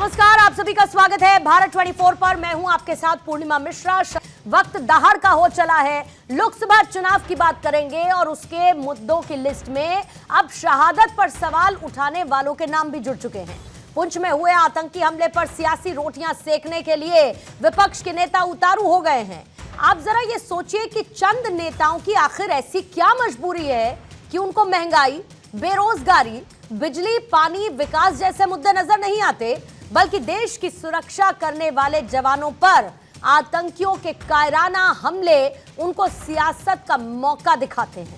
नमस्कार, आप सभी का स्वागत है भारत 24 पर। मैं हूं आपके साथ पूर्णिमा मिश्रा। वक्त दहाड़ का हो चला है, लोकसभा चुनाव की बात करेंगे और उसके मुद्दों की लिस्ट में अब शहादत पर सवाल उठाने वालों के नाम भी जुड़ चुके हैं। पुंछ में हुए आतंकी हमले पर सियासी रोटियां सेकने के लिए विपक्ष के नेता उतारू हो गए हैं। आप जरा ये सोचिए कि चंद नेताओं की आखिर ऐसी क्या मजबूरी है कि उनको महंगाई, बेरोजगारी, बिजली, पानी, विकास जैसे मुद्दे नजर नहीं आते, बल्कि देश की सुरक्षा करने वाले जवानों पर आतंकियों के कायराना हमले उनको सियासत का मौका दिखाते हैं।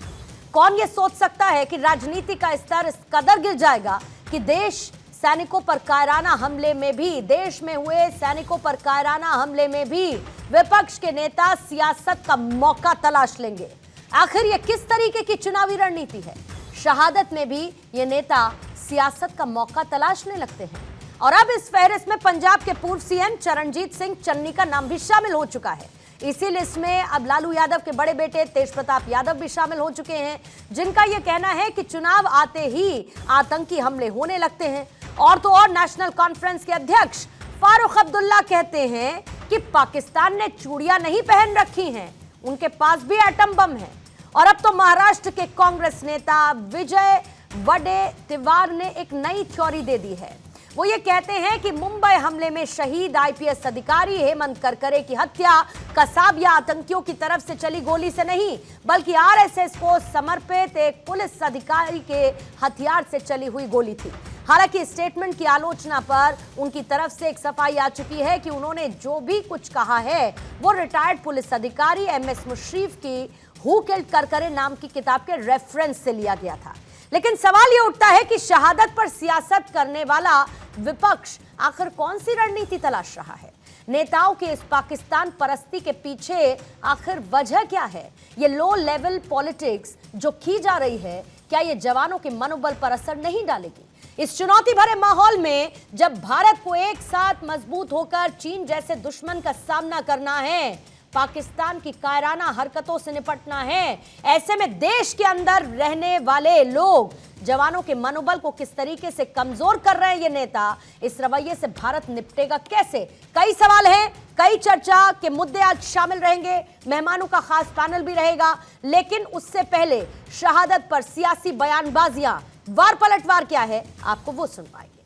कौन ये सोच सकता है कि राजनीति का स्तर इस कदर गिर जाएगा कि देश सैनिकों पर कायराना हमले में भी, देश में हुए सैनिकों पर कायराना हमले में भी विपक्ष के नेता सियासत का मौका तलाश लेंगे। आखिर ये किस तरीके की चुनावी रणनीति है? शहादत में भी ये नेता सियासत का मौका तलाशने लगते हैं। और अब इस फहरिस्त में पंजाब के पूर्व सीएम चरणजीत सिंह चन्नी का नाम भी शामिल हो चुका है। इसी लिस्ट में अब लालू यादव के बड़े बेटे तेज प्रताप यादव भी शामिल हो चुके हैं, जिनका यह कहना है कि चुनाव आते ही आतंकी हमले होने लगते हैं। और तो और नेशनल कॉन्फ्रेंस के अध्यक्ष फारूक अब्दुल्ला कहते हैं कि पाकिस्तान ने चूड़ियां नहीं पहन रखी हैं, उनके पास भी एटम बम है। और अब तो महाराष्ट्र के कांग्रेस नेता विजय वडेट्टीवार ने एक नई थ्योरी दे दी है। वो ये कहते हैं कि मुंबई हमले में शहीद आईपीएस अधिकारी हेमंत करकरे की हत्या कसाब या आतंकियों की तरफ से चली गोली से नहीं, बल्कि आरएसएस को समर्पित एक पुलिस अधिकारी के हथियार से चली हुई गोली थी। हालांकि स्टेटमेंट की आलोचना पर उनकी तरफ से एक सफाई आ चुकी है कि उन्होंने जो भी कुछ कहा है वो रिटायर्ड पुलिस अधिकारी एमएस मुशर्रफ की हु किल्ड करकरे नाम की किताब के रेफरेंस से लिया गया था। लेकिन सवाल यह उठता है कि शहादत पर सियासत करने वाला विपक्ष आखिर कौन सी रणनीति तलाश रहा है? नेताओं के इस पाकिस्तान परस्ती के पीछे आखिर वजह क्या है? ये लो लेवल पॉलिटिक्स जो की जा रही है, क्या ये जवानों के मनोबल पर असर नहीं डालेगी? इस चुनौती भरे माहौल में जब भारत को एक साथ मजबूत होकर चीन जैसे दुश्मन का सामना करना है, पाकिस्तान की कायराना हरकतों से निपटना है, ऐसे में देश के अंदर रहने वाले लोग जवानों के मनोबल को किस तरीके से कमजोर कर रहे हैं ये नेता, इस रवैये से भारत निपटेगा कैसे? कई सवाल हैं, कई चर्चा के मुद्दे आज शामिल रहेंगे, मेहमानों का खास पैनल भी रहेगा। लेकिन उससे पहले शहादत पर सियासी बयानबाजियां, वार पलटवार क्या है, आपको वो सुन पाएंगे।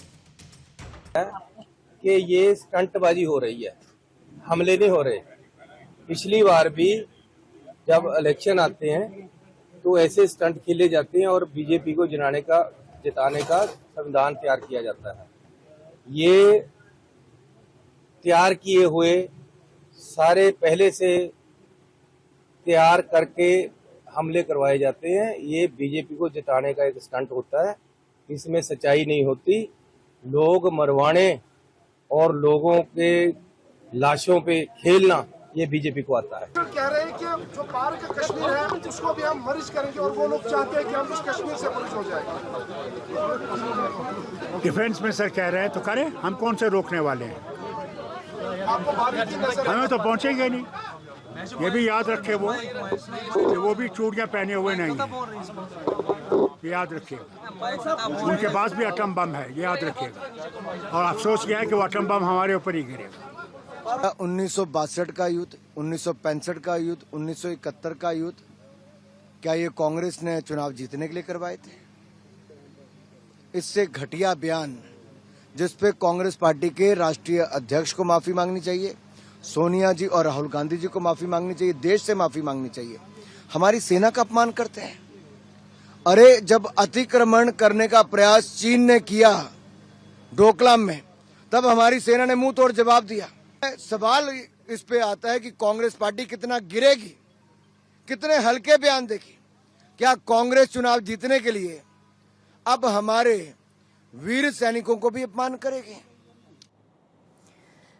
कि ये स्टंटबाजी हो रही है, हमले नहीं हो रहे। पिछली बार भी जब इलेक्शन आते हैं तो ऐसे स्टंट खेले जाते हैं और बीजेपी को जिताने का संविधान तैयार किया जाता है। ये तैयार किए हुए सारे पहले से तैयार करके हमले करवाए जाते हैं। ये बीजेपी को जिताने का एक स्टंट होता है, इसमें सच्चाई नहीं होती। लोग मरवाने और लोगों के लाशों पे खेलना ये बीजेपी को आता है। कह रहे हैं कि जो पार का कश्मीर है उसको भी हम मर्ज करेंगे और वो लोग चाहते हैं कि हम उस कश्मीर से मर्ज हो जाए। डिफेंस मिनिस्टर कह रहे हैं तो करें, हम कौन से रोकने वाले हैं? आपको बारीकी नजर हमें तो पहुंचेंगे नहीं। ये भी याद रखे वो भी चूड़ियां पहने हुए नहीं है, ये याद रखिएगा। उनके पास भी एटम बम है, ये याद रखिएगा। और अफसोस यह है कि वो एटम बम हमारे ऊपर ही गिरेगा। 1962 का युद्ध, 1965 का युद्ध, 1971 का युद्ध, क्या ये कांग्रेस ने चुनाव जीतने के लिए करवाए थे? इससे घटिया बयान जिस पे कांग्रेस पार्टी के राष्ट्रीय अध्यक्ष को माफी मांगनी चाहिए, सोनिया जी और राहुल गांधी जी को माफी मांगनी चाहिए, देश से माफी मांगनी चाहिए। हमारी सेना का अपमान करते हैं। अरे जब अतिक्रमण करने का प्रयास चीन ने किया डोकलाम में, तब हमारी सेना ने मुंह तोड़ जवाब दिया। सवाल इस पे आता है कि कांग्रेस पार्टी कितना गिरेगी, कितने हल्के बयान देगी। क्या कांग्रेस चुनाव जीतने के लिए अब हमारे वीर सैनिकों को भी अपमान करेगी?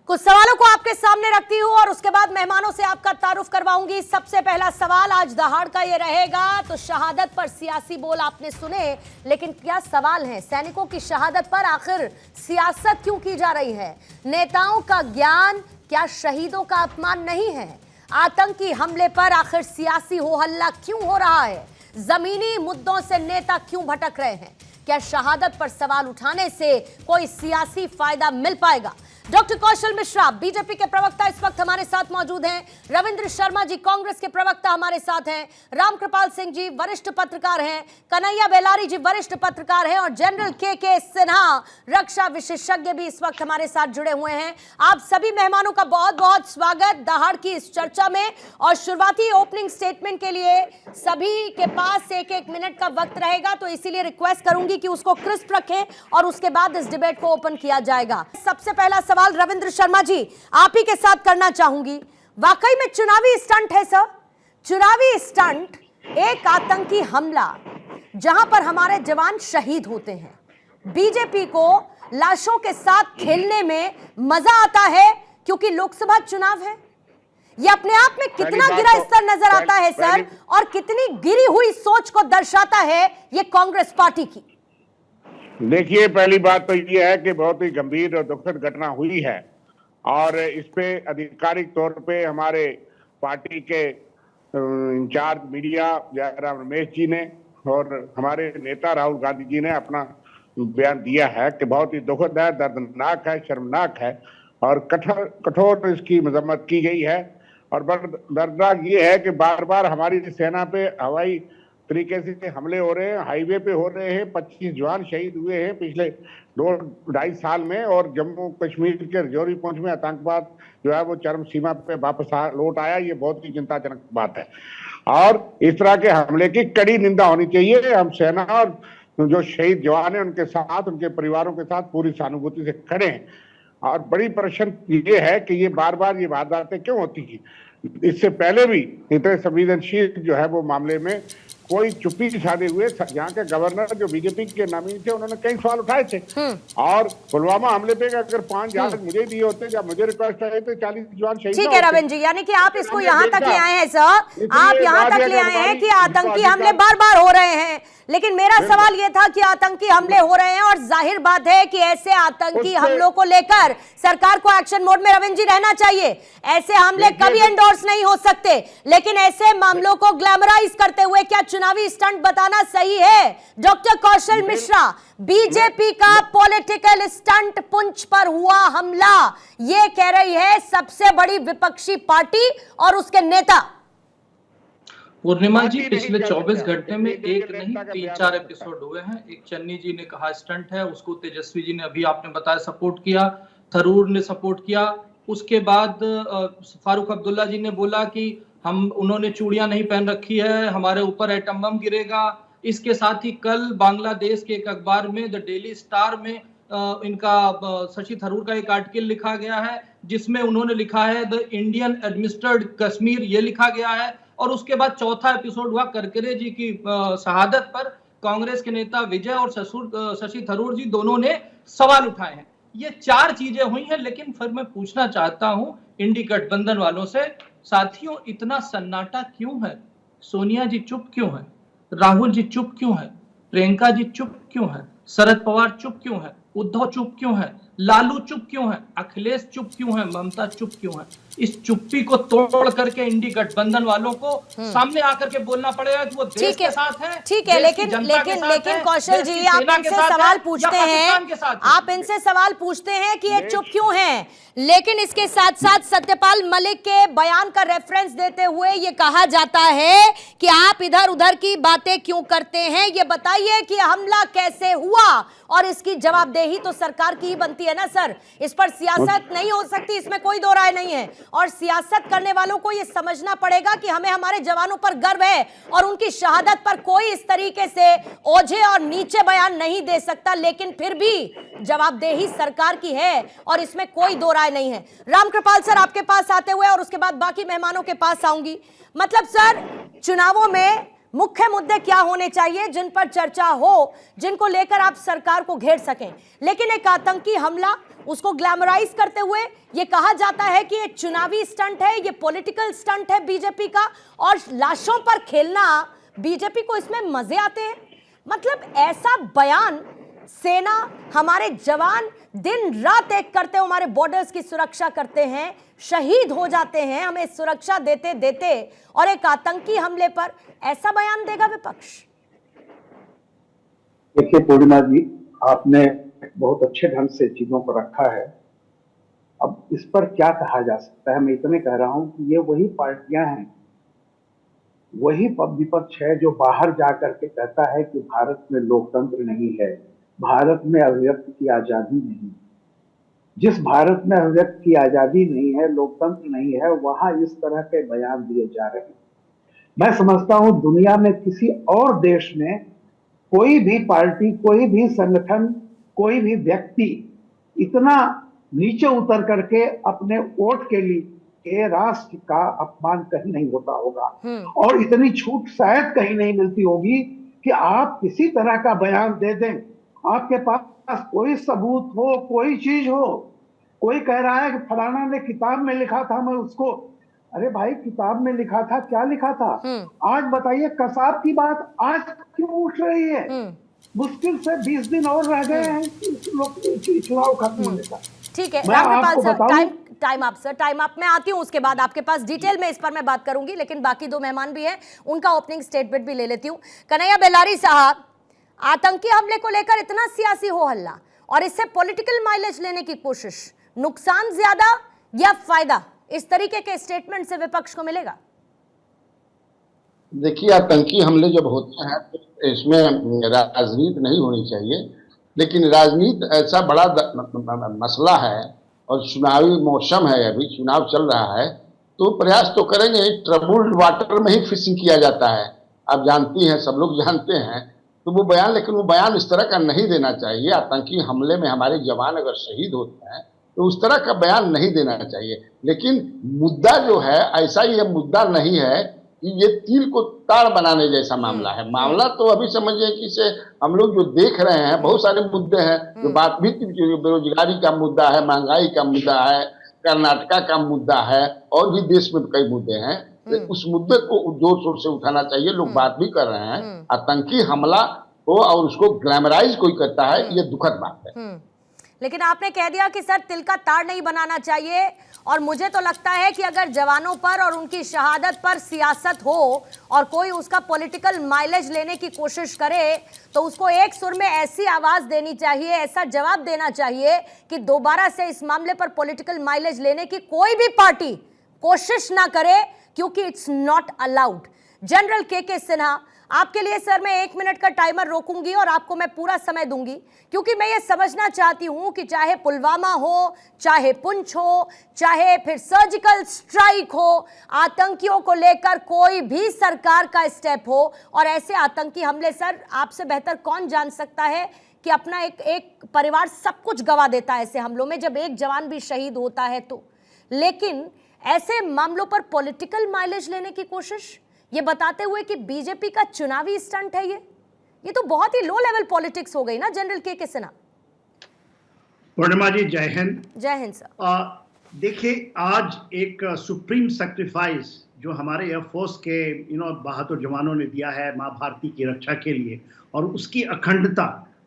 कुछ सवालों को आपके सामने रखती हूं और उसके बाद मेहमानों से आपका तारुफ करवाऊंगी। सबसे पहला सवाल आज दहाड़ का ये रहेगा। तो शहादत पर सियासी बोल आपने सुने, लेकिन क्या सवाल है सैनिकों की शहादत पर आखिर सियासत क्यों की जा रही है? नेताओं का ज्ञान क्या शहीदों का अपमान नहीं है? आतंकी हमले पर आखिर सियासी हो हल्ला क्यों हो रहा है? जमीनी मुद्दों से नेता क्यों भटक रहे हैं? क्या शहादत पर सवाल उठाने से कोई सियासी फायदा मिल पाएगा? डॉक्टर कौशल मिश्रा बीजेपी के प्रवक्ता इस वक्त हमारे साथ मौजूद हैं। रविंद्र शर्मा जी कांग्रेस के प्रवक्ता हमारे साथ हैं। रामकृपाल सिंह जी वरिष्ठ पत्रकार हैं। कन्हैया बेलारी जी वरिष्ठ पत्रकार हैं और जनरल के सिन्हा रक्षा विशेषज्ञ भी इस वक्त हमारे साथ जुड़े हुए हैं। आप सभी मेहमानों का बहुत बहुत स्वागत दहाड़ की इस चर्चा में। और शुरुआती ओपनिंग स्टेटमेंट के लिए सभी के पास एक एक मिनट का वक्त रहेगा, तो इसीलिए रिक्वेस्ट करूंगी कि उसको क्रिस्प रखें और उसके बाद इस डिबेट को ओपन किया जाएगा। सबसे पहला सवाल रविंद्र शर्मा जी आप ही के साथ करना चाहूंगी। वाकई में चुनावी स्टंट है सर? चुनावी स्टंट, एक आतंकी हमला जहां पर हमारे जवान शहीद होते हैं, बीजेपी को लाशों के साथ खेलने में मजा आता है क्योंकि लोकसभा चुनाव है। यह अपने आप में कितना गिरा स्तर नजर आता है सर, और कितनी गिरी हुई सोच को दर्शाता है ये कांग्रेस पार्टी की? देखिए, पहली बात तो ये है कि बहुत ही गंभीर और दुखद घटना हुई है और इस पे आधिकारिक तौर पे हमारे पार्टी के इंचार्ज मीडिया जयराम रमेश जी ने और हमारे नेता राहुल गांधी जी ने अपना बयान दिया है कि बहुत ही दुखद है, दर्दनाक है, शर्मनाक है और कठोर इसकी मजम्मत की गई है। और दर्दनाक ये है कि बार बार हमारी सेना पे हवाई तरीके से हमले हो रहे हैं, हाईवे पे हो रहे हैं। 25 जवान शहीद हुए हैं पिछले 2-2.5 साल में और जम्मू कश्मीर के रजौरी पुंछ में आतंकवाद जो है वो चरम सीमा पे वापस लौट आया। ये बहुत ही चिंताजनक बात है और इस तरह के हमले की कड़ी निंदा होनी चाहिए। हम सेना और जो शहीद जवान है उनके साथ, उनके परिवारों के साथ पूरी सहानुभूति से खड़े हैं। और बड़ी प्रश्न ये है कि ये बार बार ये वारदातें क्यों होती थी? इससे पहले भी इतने संवेदनशील जो है वो मामले में कोई चुप्पी साधे हुए यहाँ के गवर्नर जो बीजेपी के नामी थे उन्होंने कई सवाल उठाए थे। और पुलवामा हमले पे अगर 5 जहाज मुझे दिए होते या मुझे रिक्वेस्ट आए तो 40 जवान शहीद। ठीक है रविंद्र जी, यानी कि आप इसको यहाँ तक ले आए हैं सर, आप यहाँ तक ले आए हैं कि आतंकी हमले बार बार हो रहे हैं। लेकिन मेरा सवाल यह था कि आतंकी हमले हो रहे हैं और जाहिर बात है कि ऐसे आतंकी हमलों को लेकर सरकार को एक्शन मोड में रविंद्र जी रहना चाहिए। ऐसे हमले कभी एंडोर्स नहीं हो सकते, लेकिन ऐसे मामलों को ग्लैमराइज करते हुए क्या चुनावी स्टंट बताना सही है? डॉक्टर कौशल मिश्रा, बीजेपी का पॉलिटिकल स्टंट पुंछ पर हुआ हमला, ये कह रही है सबसे बड़ी विपक्षी पार्टी और उसके नेता। पूर्णिमा जी, पिछले 24 घंटे में एक नहीं 3-4 एपिसोड हुए हैं। एक चन्नी जी ने कहा स्टंट है, उसको तेजस्वी जी ने अभी आपने बताया सपोर्ट किया, थरूर ने सपोर्ट किया। उसके बाद फारूक अब्दुल्ला जी ने बोला कि उन्होंने चूड़ियां नहीं पहन रखी है, हमारे ऊपर एटम बम गिरेगा। इसके साथ ही कल बांग्लादेश के एक अखबार में द डेली स्टार में इनका शशि थरूर का एक आर्टिकल लिखा गया है जिसमें उन्होंने लिखा है द इंडियन एडमिनिस्ट्रेड कश्मीर, ये लिखा गया है। और उसके बाद चौथा एपिसोड हुआ करकरे जी की शहादत पर। कांग्रेस के नेता विजय और शशि थरूर जी दोनों ने सवाल उठाए हैं। ये 4 चीजें हुई हैं। लेकिन फिर मैं पूछना चाहता हूं इंडी गठबंधन वालों से, साथियों इतना सन्नाटा क्यों है? सोनिया जी चुप क्यों है? राहुल जी चुप क्यों है? प्रियंका जी चुप क्यों है? शरद पवार चुप क्यों है? उद्धव चुप क्यों है? लालू चुप क्यों है? अखिलेश चुप क्यों है? ममता चुप क्यों है? इस चुप्पी को तोड़ करके इंडी गठबंधन वालों को सामने आकर के बोलना पड़ेगा कि वो देश के साथ है। ठीक है, लेकिन कौशल जी, आप इनसे सवाल पूछते हैं, आप इनसे सवाल पूछते हैं कि ये चुप क्यों हैं, लेकिन इसके साथ साथ सत्यपाल मलिक के बयान का रेफरेंस देते हुए ये कहा जाता है कि आप इधर उधर की बातें क्यों करते हैं, ये बताइए कि हमला कैसे हुआ और इसकी जवाबदेही तो सरकार की ही बनती है ना सर। इस पर सियासत नहीं हो सकती, इसमें कोई दो राय नहीं है। और सियासत करने वालों को यह समझना पड़ेगा कि हमें हमारे जवानों पर गर्व है और उनकी शहादत पर कोई इस तरीके से ओझे और नीचे बयान नहीं दे सकता। लेकिन फिर भी जवाबदेही सरकार की है और इसमें कोई दो राय नहीं है। रामकृपाल सर, आपके पास आते हुए और उसके बाद बाकी मेहमानों के पास आऊंगी। मतलब सर, चुनावों में मुख्य मुद्दे क्या होने चाहिए जिन पर चर्चा हो, जिनको लेकर आप सरकार को घेर सकें, लेकिन एक आतंकी हमला, उसको ग्लैमराइज करते हुए यह कहा जाता है कि ये चुनावी स्टंट है, ये पॉलिटिकल स्टंट है बीजेपी का, और लाशों पर खेलना बीजेपी को इसमें मजे आते हैं। मतलब ऐसा बयान, सेना, हमारे जवान दिन रात एक करते हुए हमारे बॉर्डर्स की सुरक्षा करते हैं, शहीद हो जाते हैं हमें सुरक्षा देते देते, और एक आतंकी हमले पर ऐसा बयान देगा विपक्ष? देखिए पूर्णिमा जी, आपने बहुत अच्छे ढंग से चीजों को रखा है। अब इस पर क्या कहा जा सकता है, मैं इतने कह रहा हूं कि ये वही पार्टियां हैं, वही विपक्ष है जो बाहर जाकर के कहता है कि भारत में लोकतंत्र नहीं है, भारत में अभिव्यक्ति की आजादी नहीं। जिस भारत में अभिव्यक्ति की आजादी नहीं है, लोकतंत्र नहीं है, वहां इस तरह के बयान दिए जा रहे हैं। मैं समझता हूं दुनिया में किसी और देश में कोई भी पार्टी, कोई भी संगठन, कोई भी व्यक्ति इतना नीचे उतर करके अपने वोट के लिए राष्ट्र का अपमान कहीं नहीं होता होगा, और इतनी छूट शायद कहीं नहीं मिलती होगी कि आप किसी तरह का बयान दे दें, आपके पास कोई सबूत हो, कोई चीज हो। कोई कह रहा है कि फलाना ने किताब में लिखा था, मैं उसको, अरे भाई किताब में लिखा था, क्या लिखा था? आज बताइए, कसाब की बात आज क्यों उठ रही है? मुश्किल से 20 दिन और रह गए हैं चुनाव खत्म होने का। ठीक है रामकृपाल सर, टाइम आप सर, टाइम आप, मैं आती हूं उसके बाद आपके पास डिटेल में इस पर मैं बात करूंगी, लेकिन बाकी दो मेहमान भी हैं, उनका ओपनिंग स्टेटमेंट भी ले लेती हूं। कन्हैया बेलारी साहब, आतंकी हमले को लेकर इतना सियासी हो हल्ला और इससे पॉलिटिकल माइलेज लेने की कोशिश, नुकसान ज्यादा या फायदा, इस तरीके के स्टेटमेंट से विपक्ष को मिलेगा? देखिए, आतंकी हमले जब होते हैं तो इसमें राजनीति नहीं होनी चाहिए, लेकिन राजनीति ऐसा बड़ा मसला है और चुनावी मौसम है, अभी चुनाव चल रहा है, तो प्रयास तो करेंगे। ट्रबल्ड वाटर में ही फिशिंग किया जाता है, आप जानती हैं, सब लोग जानते हैं। तो वो बयान, लेकिन वो बयान इस तरह का नहीं देना चाहिए। आतंकी हमले में हमारे जवान अगर शहीद होते हैं तो उस तरह का बयान नहीं देना चाहिए। लेकिन मुद्दा जो है, ऐसा ये मुद्दा नहीं है कि ये तिल को ताड़ बनाने जैसा मामला है। मामला तो अभी समझिए कि इसे हम लोग जो देख रहे हैं, बहुत सारे मुद्दे हैं जो बात भी, बेरोजगारी का मुद्दा है, महंगाई का मुद्दा है, कर्नाटका का मुद्दा है, और भी देश में कई मुद्दे हैं। तो उस मुद्दे को जोर शोर से उठाना चाहिए। लोग बात भी कर रहे हैं, आतंकी हमला हो और उसको ग्लैमराइज कोई करता है, ये दुखद बात है। लेकिन आपने कह दिया कि सर तिल का ताड़ नहीं बनाना चाहिए, और मुझे तो लगता है कि अगर जवानों पर और उनकी शहादत पर सियासत हो और कोई उसका पॉलिटिकल माइलेज लेने की कोशिश करे तो उसको एक सुर में ऐसी आवाज देनी चाहिए, ऐसा जवाब देना चाहिए कि दोबारा से इस मामले पर पॉलिटिकल माइलेज लेने की कोई भी पार्टी कोशिश ना करे, क्योंकि इट्स नॉट अलाउड। जनरल के सिन्हा, आपके लिए सर मैं 1 मिनट का टाइमर रोकूंगी और आपको मैं पूरा समय दूंगी, क्योंकि मैं ये समझना चाहती हूं कि चाहे पुलवामा हो, चाहे पुंछ हो, चाहे फिर सर्जिकल स्ट्राइक हो, आतंकियों को लेकर कोई भी सरकार का स्टेप हो, और ऐसे आतंकी हमले सर आपसे बेहतर कौन जान सकता है कि अपना एक परिवार सब कुछ गवा देता है ऐसे हमलों में, जब एक जवान भी शहीद होता है तो। लेकिन ऐसे मामलों पर पॉलिटिकल माइलेज लेने की कोशिश, ये बताते हुए कि बीजेपी का चुनावी स्टंट है, ये तो बहुत ही लो लेवल पॉलिटिक्स हो गई ना जनरल के सिन्हा। पूर्णिमा जी, जय हिंद। जय हिंद सर। देखिए, आज एक सुप्रीम सैक्रिफाइस जो हमारे एयरफोर्स के बहादुर जवानों ने दिया है माँ भारती की रक्षा के लिए, और उसकी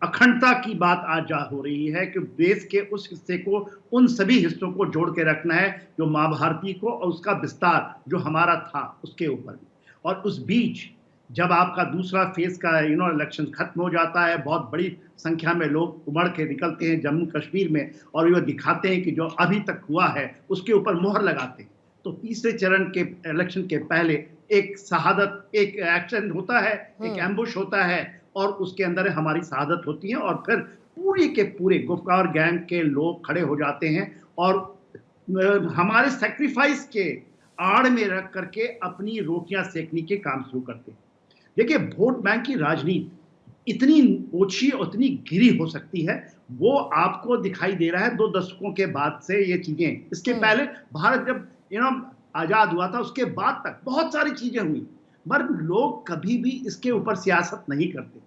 अखंडता की बात आज हो रही है कि देश के उस हिस्से को, उन सभी हिस्सों को जोड़ के रखना है जो माँ भारती को और उसका विस्तार जो हमारा था उसके ऊपर। और उस बीच जब आपका दूसरा फेज का इलेक्शन खत्म हो जाता है, बहुत बड़ी संख्या में लोग उमड़ के निकलते हैं जम्मू कश्मीर में, और ये दिखाते हैं कि जो अभी तक हुआ है उसके ऊपर मोहर लगाते हैं। तो तीसरे चरण के इलेक्शन के पहले एक शहादत, एक एक्शन होता है, एक एम्बुश होता है, और उसके अंदर हमारी शहादत होती है, और फिर पूरे के पूरे गुफकार गैंग के लोग खड़े हो जाते हैं और हमारे सैक्रिफाइस के आड़ में रख करके अपनी रोटियां सेकने के काम शुरू करते हैं। देखिए, वोट बैंक की राजनीति इतनी ओछी, उतनी गिरी हो सकती है, वो आपको दिखाई दे रहा है 2 दशकों के बाद से ये चीजें। इसके पहले भारत जब आजाद हुआ था उसके बाद तक बहुत सारी चीजें हुई, मगर लोग कभी भी इसके ऊपर सियासत नहीं करते।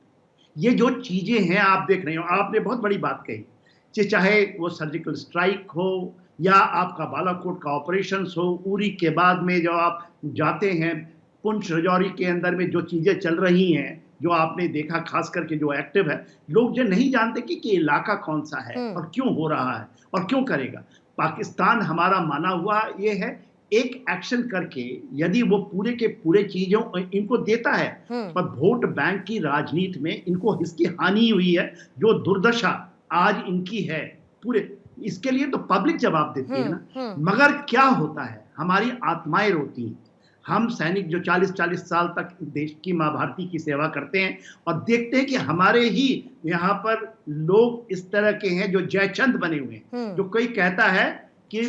ये जो चीजें हैं आप देख रहे हो, आपने बहुत बड़ी बात कही, चाहे वो सर्जिकल स्ट्राइक हो या आपका बालाकोट का ऑपरेशन हो, उरी के बाद में जो आप जाते हैं, पुंछ राजौरी के अंदर में जो चीजें चल रही हैं, जो आपने देखा, खास करके जो एक्टिव है, लोग जो नहीं जानते कि इलाका कौन सा है और क्यों हो रहा है और क्यों करेगा। पाकिस्तान हमारा माना हुआ ये है एक एक्शन करके यदि वो पूरे के पूरे चीजों इनको देता है, पर वोट बैंक की राजनीति में इनको इसकी हानि हुई है, जो दुर्दशा आज इनकी है पूरे, इसके लिए तो पब्लिक जवाब देती है ना। मगर क्या होता है, हमारी आत्माएं रोती हैं। हम सैनिक जो 40-40 साल तक देश की माँ भारती की सेवा करते हैं और देखते हैं कि हमारे ही यहाँ पर लोग इस तरह के हैं जो जयचंद बने हुए हैं, जो कोई कहता है कि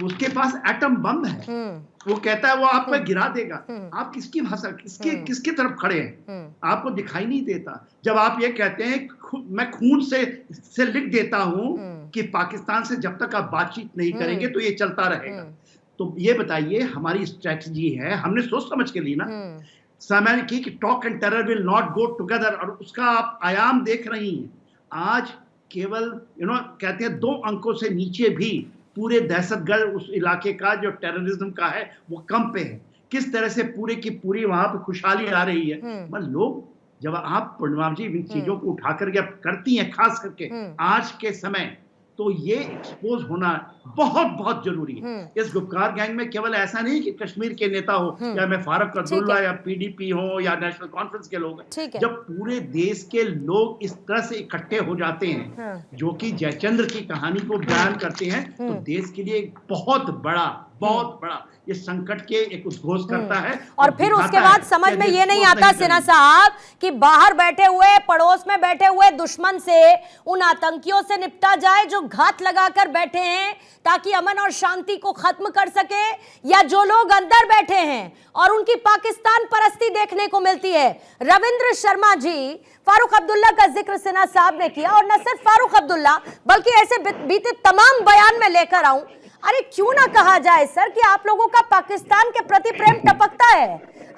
उसके पास एटम बम है, वो कहता है वो आप पे गिरा देगा। आप किसकी भाषा, किसकी तरफ खड़े हैं? आपको दिखाई नहीं देता जब आप ये कहते हैं मैं खून से लिख देता हूं कि पाकिस्तान से जब तक आप बातचीत नहीं करेंगे तो ये चलता रहेगा। तो ये बताइए, हमारी स्ट्रेटजी है, हमने सोच समझ के ली ना, समय की कि talk and terror will not go together, और उसका आप आयाम देख रही हैं। आज केवल कहते हैं 2 अंकों से नीचे भी पूरे दहशतगर्द उस इलाके का जो टेररिज्म का है वो कम पे है। किस तरह से पूरे की पूरी वहां पे खुशहाली आ रही है। पर लोग, जब आप पूर्णिमा जी इन चीजों को उठाकर के करती हैं, खास करके आज के समय, तो ये एक्सपोज होना बहुत बहुत जरूरी है। इस गुपकार गैंग में केवल ऐसा नहीं कि कश्मीर के नेता हो या मैं फारूक अब्दुल्ला या पीडीपी हो या नेशनल कॉन्फ्रेंस के लोग हैं, जब पूरे देश के लोग इस तरह से इकट्ठे हो जाते हैं जो कि जयचंद्र की कहानी को बयान करते हैं, तो देश के लिए एक बहुत बड़ा ये संकट के एक उद्घोष करता है। और फिर उसके बाद समझ में ये नहीं आता सिन्हा साहब कि बाहर बैठे हुए, पड़ोस में बैठे हुए दुश्मन से, उन आतंकियों से निपटा जाए जो घात लगाकर बैठे हैं ताकि अमन और शांति को खत्म कर सके, या जो लोग अंदर बैठे हैं और उनकी पाकिस्तान परस्ती देखने को मिलती है। रविंद्र शर्मा जी, फारूक अब्दुल्ला का जिक्र सिन्हा साहब ने किया, और न सिर्फ फारूक अब्दुल्ला बल्कि ऐसे बीते तमाम बयान में लेकर आऊं, अरे क्यों ना कहा जाए सर कि आप लोगों का पाकिस्तान के प्रति प्रेम टपकता है।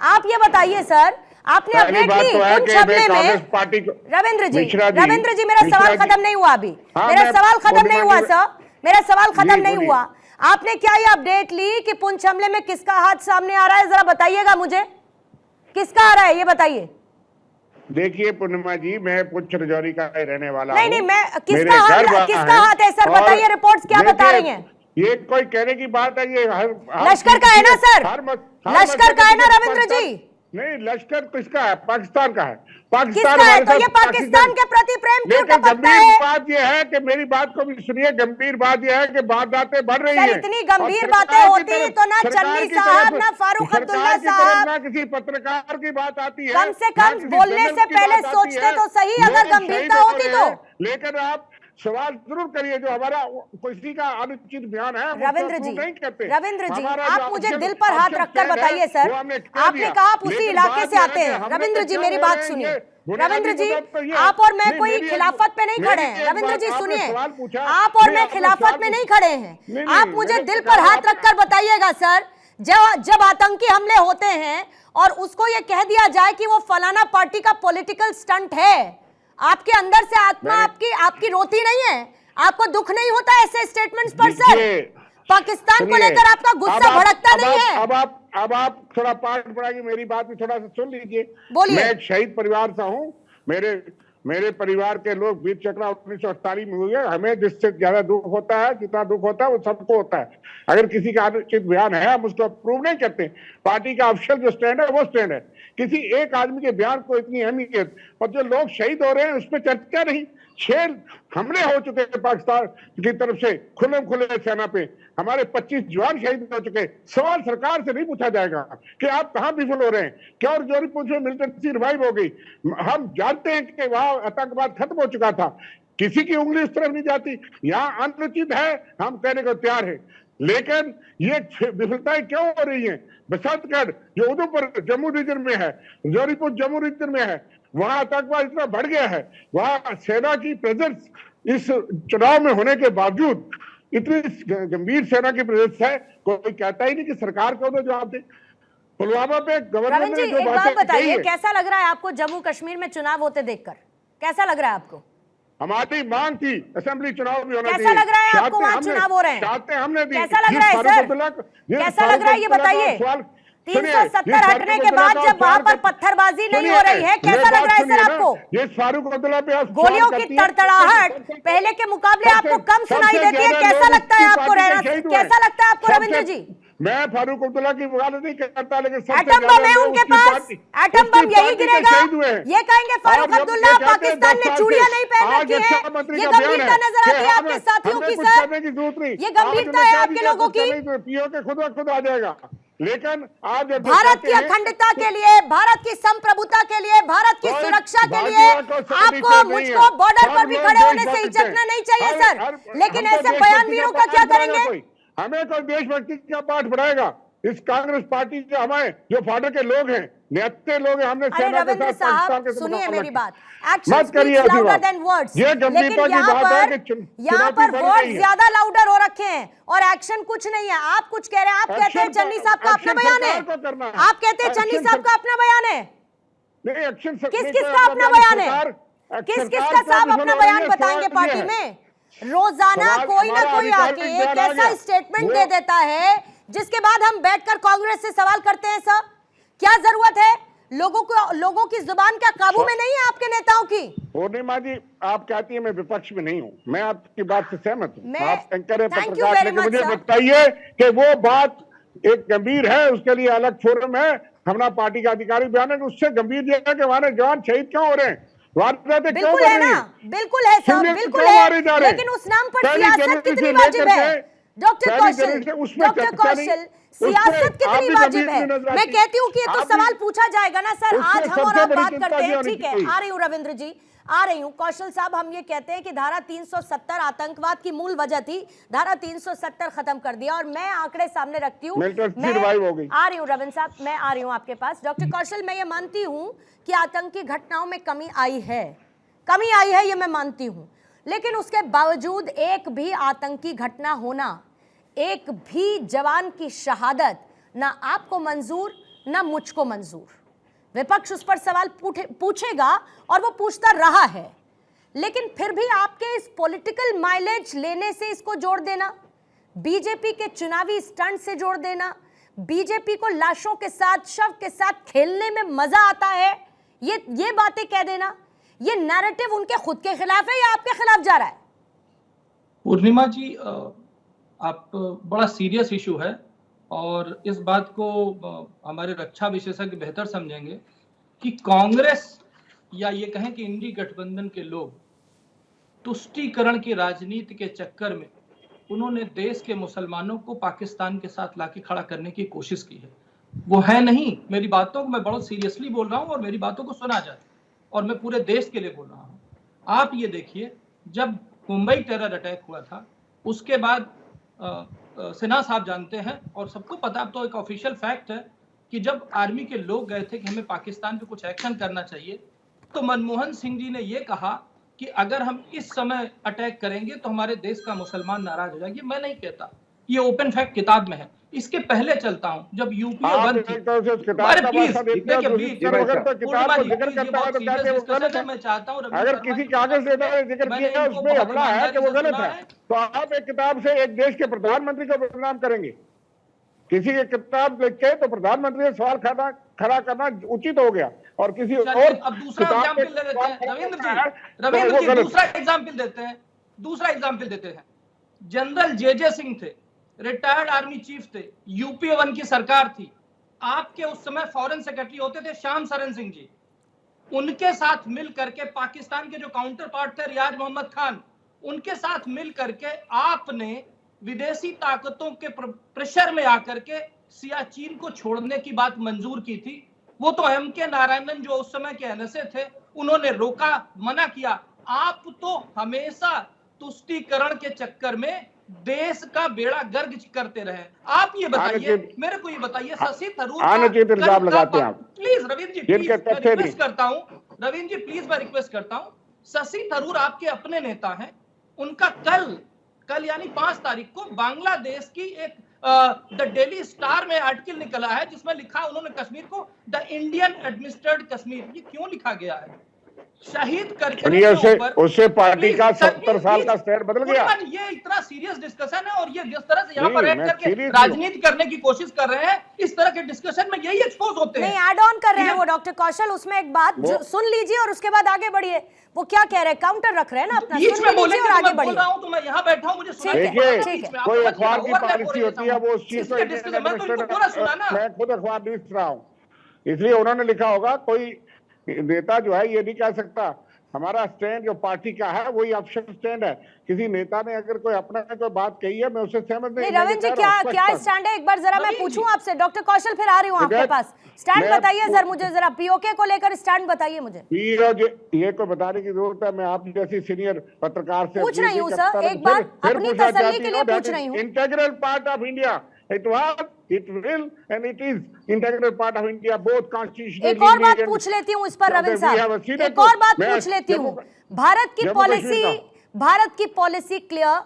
आप ये बताइए सर, आपने अपडेट ली उन हमले में। रविंद्र जी मेरा सवाल खत्म नहीं हुआ अभी, मेरा सवाल खत्म नहीं हुआ सर, मेरा सवाल खत्म नहीं हुआ। आपने क्या ये अपडेट ली कि पुंछ हमले में किसका हाथ सामने आ रहा है? जरा बताइएगा मुझे, किसका आ रहा है ये बताइए। देखिए पूर्णिमा जी, मैं पुंछ राजौरी का रहने वाला नहीं, मैं किसका हाथ है सर बताइए, रिपोर्ट्स क्या बता रही हैं? ये कोई कहने की बात है? ये लश्कर का है ना सर, लश्कर का है ना रविंद्र जी? नहीं, लश्कर किसका है? पाकिस्तान का है। पाकिस्तान है, तो ये पाकिस्तान के प्रति प्रेम क्यों टपकता है? गंभीर बात ये है कि मेरी बात को भी सुनिए, गंभीर बात ये है कि वारदातें बढ़ रही हैं। इतनी गंभीर बातें होती तो ना चन्नी साहब, ना फारूक अब्दुल्ला साहब, ना किसी पत्रकार की बात आती है। कम से कम बोलने से पहले सोचते तो सही, अगर गंभीरता होती तो। लेकिन आप सवाल जरूर करिए, जो हमारा किसी का अनुचित बयान है रविंद्र जी, रविंद्र जी आप मुझे जो दिल पर हाथ रखकर बताइए सर, आपने कहा आप उसी इलाके से आते हैं। रविंद्र जी मेरी बात सुनिए, रविंद्र जी आप और मैं कोई खिलाफत पे नहीं खड़े हैं। रविंद्र जी सुनिए, आप और मैं खिलाफत में नहीं खड़े हैं। आप मुझे दिल पर हाथ रखकर बताइएगा सर, जब आतंकी हमले होते हैं और उसको ये कह दिया जाए कि वो फलाना पार्टी का पॉलिटिकल स्टंट है, आपके अंदर से आत्मा आपकी रोती नहीं है? आपको दुख नहीं होता ऐसे स्टेटमेंट्स पर सर? पाकिस्तान को लेकर आपका गुस्सा भड़कता नहीं है? अब आप थोड़ा पाठ पढ़ाइए, मेरी बात भी थोड़ा सा सुन लीजिए। बोलिए। मैं एक शहीद परिवार से हूँ। मेरे परिवार के लोग वीर चक्र 1948 में हुए। हमें जिससे ज्यादा दुख होता है, जितना दुख होता है वो सबको होता है। अगर किसी का अनुचित बयान है, हम उसको अप्रूव नहीं करते। पार्टी का ऑफिशियल जो स्टैंड है वो स्टैंड है। किसी एक आदमी के बयान को इतनी अहमियत, और जो लोग शहीद हो रहे हैं उस पर चर्चा नहीं। 6 हमले हो चुके हैं पाकिस्तान की तरफ से खुले सेना पे, हमारे 25 जवान शहीद हो चुके। सवाल सरकार से नहीं पूछा जाएगा कि आप कहाँ विफल हो रहे हैं, क्या और जोरी पुंछ में मिलिटेंसी रिवाइव हो गई। हम जानते हैं कि वहां आतंकवाद खत्म हो चुका था, किसी की उंगली उस तरफ नहीं जाती। यहाँ अनुचित है, हम कहने को तैयार है, लेकिन ये विफलताएं क्यों हो रही हैं? बसंतगढ़ जो उधमपुर जम्मू रीजन में है, जोरीपुर जम्मू रीजन में है, वहां आतंकवाद इतना बढ़ गया है। वहां सेना की प्रेजेंस इस चुनाव में होने के बावजूद इतनी गंभीर सेना की प्रेजेंस है, कोई कहता ही नहीं कि सरकार को तो जवाब दे। पुलवामा पे गवर्नर ने जो बात बताइए, कैसा लग रहा है आपको जम्मू कश्मीर में चुनाव होते देखकर? कैसा लग रहा है आपको? हमारी मांग थी असेंबली चुनाव भी होना चाहिए। कैसा लग रहा है आपको वहां चुनाव हो रहे हैं? हमने दी। कैसा लग रहा है सर? कैसा लग रहा है ये बताइए। 370 हटने के बाद जब वहां पर पत्थरबाजी नहीं हो रही है, कैसा लग रहा है सर आपको? ये फारूक अब्दुल्ला पे गोलियों की तड़तड़ाहट पहले के मुकाबले आपको कम सुनाई देती है, कैसा लगता है आपको रहना? कैसा लगता है आपको रविंद्र जी? मैं फारूक अब्दुल्ला की वकालत नहीं करता, लेकिन एटम बम है उनके पास, एटम बम यही गिरेगा। ये कहेंगे फारूक अब्दुल्ला पाकिस्तान ने चूड़ियां नहीं पहन रखी है। ये गंभीरता नजर आती है आपके साथियों की सर, ये गंभीरता है आपके लोगों की। पीओ के खुद आ जाएगा। लेकिन आज भारत की अखंडता के लिए, भारत की संप्रभुता के लिए, भारत की सुरक्षा के लिए आपको मुझको बॉर्डर पर भी खड़े होने से हिचकना नहीं चाहिए सर, लेकिन ऐसे बयानवीरों का क्या करेंगे? हमें कोई देशभक्ति का पाठ पढ़ाएगा? इस कांग्रेस पार्टी के हमारे जो फाड़े के लोग हैं, निहत्ते लोग हैं, हमने सेना के साथ पाकिस्तान के सुनिए मेरी बात, मत करिए ऐसी बात। ये गंभीरता की बात है कि यहाँ पर वर्ड ज्यादा लाउडर हो रखे हैं और एक्शन कुछ नहीं है। आप कुछ कह रहे हैं, आप कहते हैं चन्नी साहब का अपना बयान है, आप कहते हैं चन्नी साहब का अपना बयान है। नहीं, एक्शन किस किसका अपना बयान है? किस किसका साहब अपना बयान बताएंगे पार्टी में? रोजाना कोई ना कोई आके एक ऐसा स्टेटमेंट दे देता है जिसके बाद हम बैठकर कांग्रेस से सवाल करते हैं सर, क्या जरूरत है? लोगों की जुबान क्या काबू में नहीं है आपके नेताओं की? पूर्णिमा जी, आप कहती है मैं विपक्ष में नहीं हूँ, मैं आपकी बात से सहमत हूँ। आप एंकर Thank you पत्रकार, very लेकिन much, मुझे sir. बताइए कि वो बात एक गंभीर है, उसके लिए अलग फोरम है, हमारा पार्टी का अधिकारी बयान है, उससे गंभीर यह है कि हमारे जवान शहीद क्यों हो रहे हैं, बिल्कुल है ना, बिल्कुल है साहब, बिल्कुल है, लेकिन उस नाम पर सियासत कितनी वाजिब है डॉक्टर कौशल? सियासत कितनी वाजिब है? मैं कहती हूँ कि ये तो सवाल पूछा जाएगा ना सर। आज हम और आप बात करते हैं, ठीक है, आ रही हूँ रविंद्र जी, आ रही हूँ। कौशल साहब, हम ये कहते हैं कि धारा 370 आतंकवाद की मूल वजह थी, धारा 370 खत्म कर दिया, और मैं आंकड़े सामने रखती हूँ। आ रही हूँ रविंद्र साहब, मैं आ रही हूँ आपके पास। डॉक्टर कौशल, मैं ये मानती हूँ कि आतंकी घटनाओं में कमी आई है, ये मैं मानती हूँ, लेकिन उसके बावजूद एक भी आतंकी घटना होना, एक भी जवान की शहादत ना आपको मंजूर ना मुझको मंजूर। विपक्ष उस पर सवाल पूछेगा और वो पूछता रहा है, लेकिन फिर भी आपके इस पॉलिटिकल माइलेज लेने से इसको जोड़ देना, बीजेपी के चुनावी स्टंट से जोड़ देना, बीजेपी को लाशों के साथ, शव के साथ खेलने में मजा आता है, ये बातें कह देना, ये नैरेटिव उनके खुद के खिलाफ है या आपके खिलाफ जा रहा है? पूर्णिमा जी, आप बड़ा सीरियस इशू है और इस बात को हमारे रक्षा विशेषज्ञ बेहतर समझेंगे कि कांग्रेस या ये कहें कि इंडी गठबंधन के लोग तुष्टीकरण की राजनीति के चक्कर में उन्होंने देश के मुसलमानों को पाकिस्तान के साथ लाके खड़ा करने की कोशिश की है। वो है नहीं, मेरी बातों को मैं बहुत सीरियसली बोल रहा हूँ और मेरी बातों को सुना जाए, और मैं पूरे देश के लिए बोल रहा हूँ। आप ये देखिए, जब मुंबई टेरर अटैक हुआ था उसके बाद सिन्हा साहब जानते हैं और सबको पता, अब तो एक ऑफिशियल फैक्ट है कि जब आर्मी के लोग गए थे कि हमें पाकिस्तान पे कुछ एक्शन करना चाहिए, तो मनमोहन सिंह जी ने ये कहा कि अगर हम इस समय अटैक करेंगे तो हमारे देश का मुसलमान नाराज हो जाएंगे। मैं नहीं कहता, ये ओपन फैक्ट किताब में है। इसके पहले चलता हूं, जब यूपीए वन थी, मैं चाहता हूं अगर किसी कागज से जिक्र किया उसमें हमला है कि वो गलत है, तो आप एक किताब से एक देश के प्रधानमंत्री को बदनाम करेंगे? किसी की किताब लिख के तो प्रधानमंत्री से सवाल खड़ा करना उचित हो गया, और किसी और अब दूसरा एग्जाम्पल ले लेते हैं रविंद्र जी, दूसरा एग्जाम्पल देते हैं। जनरल जे सिंह थे, रिटायर्ड आर्मी चीफ थे, यूपीए वन की सरकार थी, आपके उस समय फॉरेन सेक्रेटरी होते थे श्याम सरन सिंह जी, उनके साथ मिल करके पाकिस्तान के जो काउंटर पार्ट थे रियाज मोहम्मद खान, उनके साथ मिल करके आपने विदेशी ताकतों के प्रेशर में आकर के सियाचिन को छोड़ने की बात मंजूर की थी। वो तो एम.के. नारायणन जो उस समय के एनएसए थे, उन्होंने रोका, मना किया। आप तो हमेशा तुष्टीकरण के चक्कर में देश का बेड़ा गर्क करते रहे। आप ये बताइए, मेरे को ये बताइए, शशि थरूर लगाते हैं प्लीज रविंद्र जी, प्लीज मैं रिक्वेस्ट करता हूँ, रविंद्र जी प्लीज मैं रिक्वेस्ट करता हूँ, शशि थरूर आपके अपने नेता हैं, उनका कल यानी 5 तारीख को बांग्लादेश की एक द डेली स्टार में आर्टिकल निकला है जिसमें लिखा उन्होंने कश्मीर को द इंडियन एडमिनिस्ट्रेटेड कश्मीर। ये क्यों लिखा गया है? शहीद करके सुनिए, उससे पार्टी का 70 साल का स्टैंड बदल गया। ये इतना सीरियस डिस्कशन है और ये जिस तरह से यहाँ पर नहीं, ऐड मैं करके serious राजनीति करने की कोशिश कर रहे हैं, इस तरह के डिस्कशन में यही एक्सपोज होते हैं। नहीं, ऐड ऑन कर रहे हैं वो डॉक्टर कौशल, उसमें एक बात सुन लीजिए और उसके बाद आगे बढ़िए। वो क्या कह रहे हैं, काउंटर रख रहे हैं ना अपना, बीच में बोले और आगे बढ़िए। तो मैं यहाँ बैठा हूँ, मुझे सुनाई ठीक है, दे ठीक है। कोई अखबार की पॉलिसी होती है, वो उस चीज को मैं तो इनको पूरा सुना ना। मैं खुद अखबार नहीं सुन रहा हूँ, इसलिए उन्होंने लिखा होगा। कोई नेता जो है ये नहीं कह सकता हमारा स्टैंड जो पार्टी का है वही ऑप्शन स्टैंड है। किसी नेता ने अगर कोई अपना कोई बात कही है, मैं उससे सहमत नहीं। रविंद्र जी, क्या स्टैंड है, एक बार जरा मैं पूछूं आपसे। डॉक्टर कौशल फिर आ रही हूँ आपके पास, स्टैंड बताइए सर मुझे, जरा पीओके को लेकर स्टैंड बताइए मुझे। ये को बताने की जरूरत है, मैं आप जैसी सीनियर पत्रकार से पूछ रही हूँ सर, एक बार अपनी तसल्ली के लिए पूछ रही हूँ। Integral part of India, it was, it will, and it is integral part of India, both constitutionally. एक और बात पूछ लेती हूँ इस पर रविंद्र साहब, एक और बात पूछ लेती हूँ। भारत की पॉलिसी क्लियर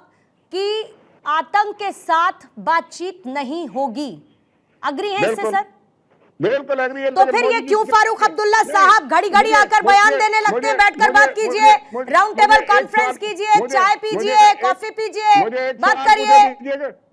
कि आतंक के साथ बातचीत नहीं होगी, अग्री है इससे सर? बिल्कुल एग्री है। तो फिर ये क्यों फारूक अब्दुल्ला साहब घड़ी घड़ी आकर बयान देने लगते हैं? बैठकर बात कीजिए, राउंड टेबल कॉन्फ्रेंस कीजिए, चाय पीजिए, कॉफी पीजिए, बात करिए।